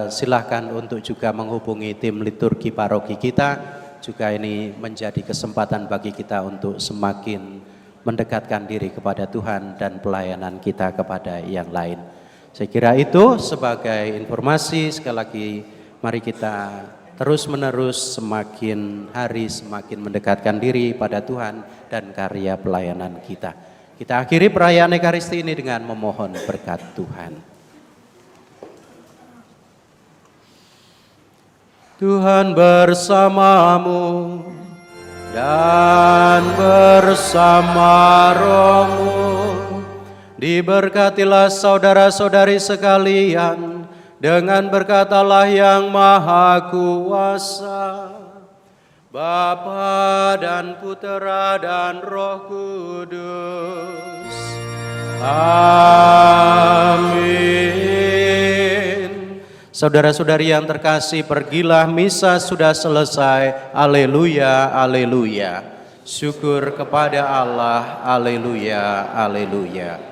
silahkan untuk juga menghubungi tim liturgi paroki kita. Juga ini menjadi kesempatan bagi kita untuk semakin mendekatkan diri kepada Tuhan dan pelayanan kita kepada yang lain. Saya kira itu sebagai informasi. Sekali lagi mari kita terus-menerus semakin hari semakin mendekatkan diri pada Tuhan dan karya pelayanan kita. Kita akhiri perayaan Ekaristi ini dengan memohon berkat Tuhan. Tuhan bersamamu dan bersama rohmu. Diberkatilah saudara-saudari sekalian dengan berkat Allah yang Maha Kuasa, Bapa dan Putera dan Roh Kudus. Amin. Saudara-saudari yang terkasih, pergilah, misa sudah selesai. Haleluya, haleluya. Syukur kepada Allah. Haleluya, haleluya.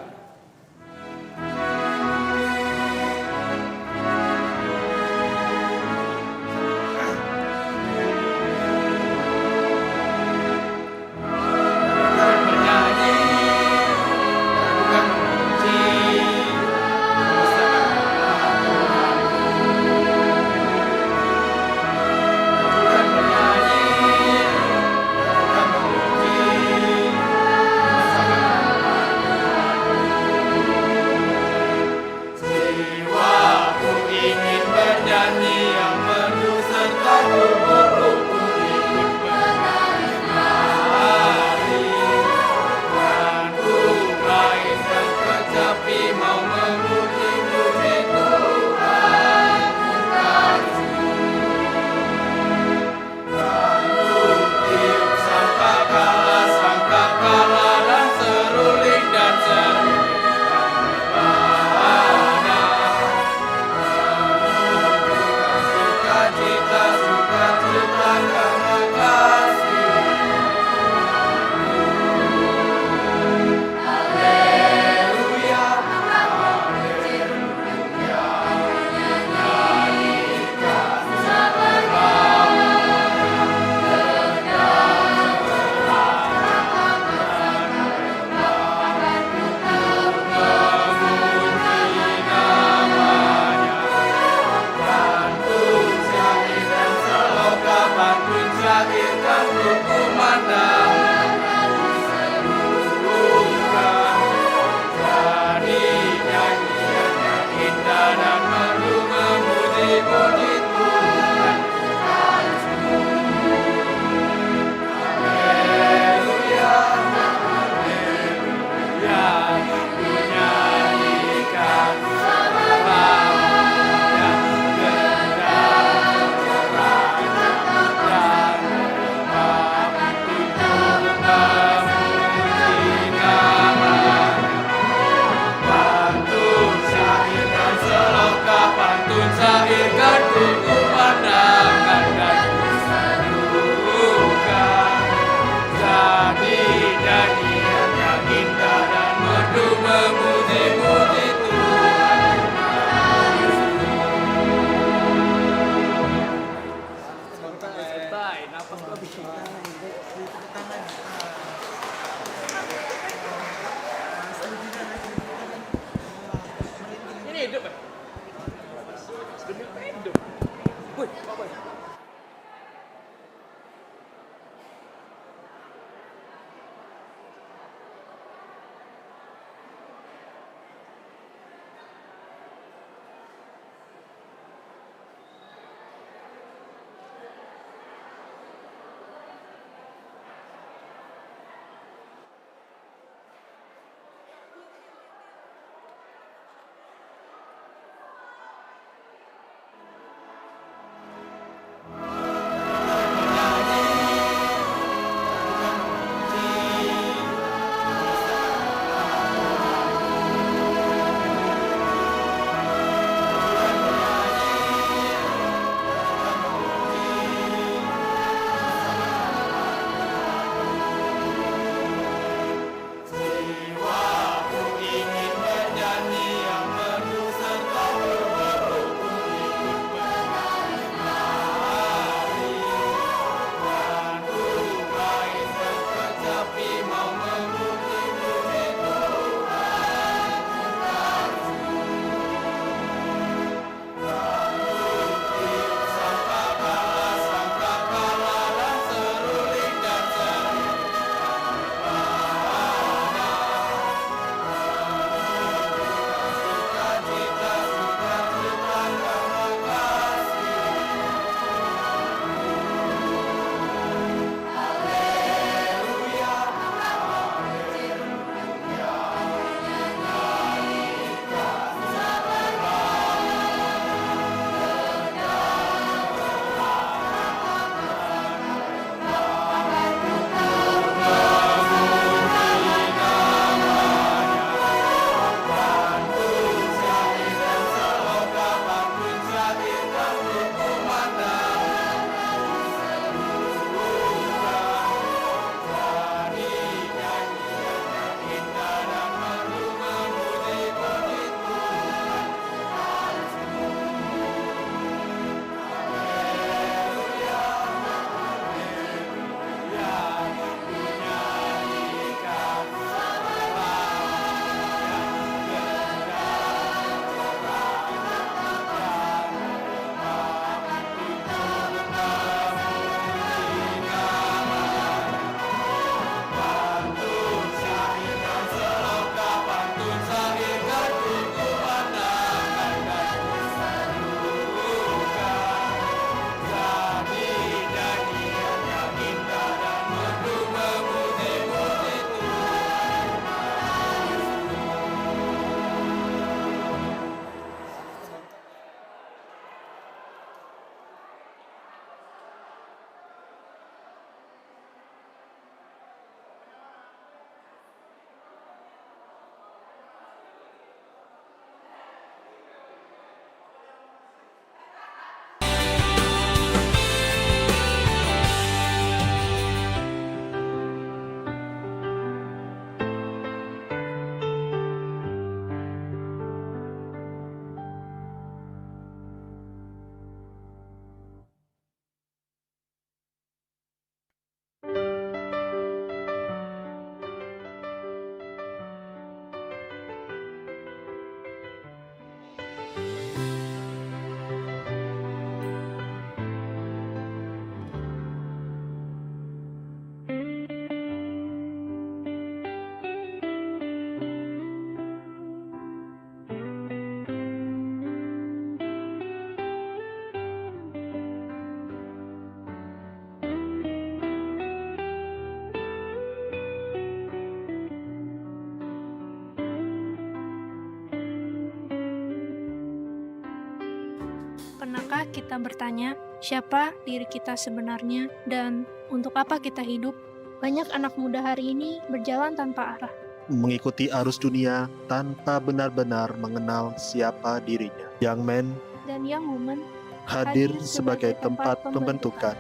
Pernahkah kita bertanya, siapa diri kita sebenarnya dan untuk apa kita hidup? Banyak anak muda hari ini berjalan tanpa arah. Mengikuti arus dunia tanpa benar-benar mengenal siapa dirinya. Young men Dan Young Women hadir sebagai tempat pembentukan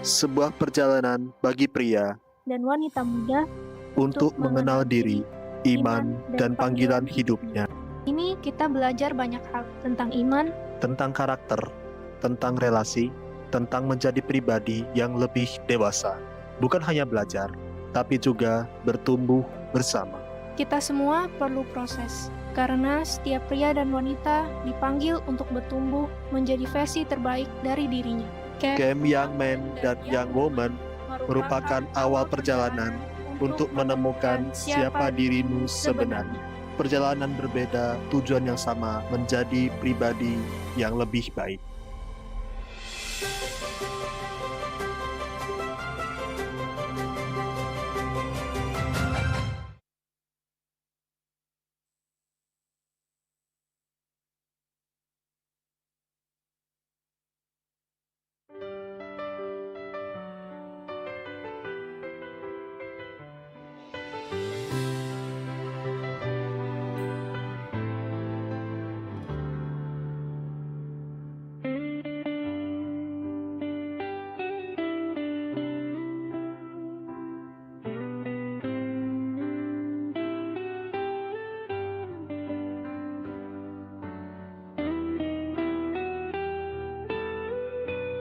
sebuah perjalanan bagi pria dan wanita muda untuk mengenal diri iman, dan panggilan hidupnya, Ini kita belajar banyak hal tentang iman, tentang karakter, tentang relasi, tentang menjadi pribadi yang lebih dewasa. Bukan hanya belajar, tapi juga bertumbuh bersama. kita semua perlu proses. Karena setiap pria dan wanita dipanggil untuk bertumbuh menjadi versi terbaik dari dirinya. Camp Young Men dan Young Women merupakan awal perjalanan untuk menemukan siapa dirimu sebenarnya. Perjalanan berbeda, tujuan yang sama, menjadi pribadi yang lebih baik.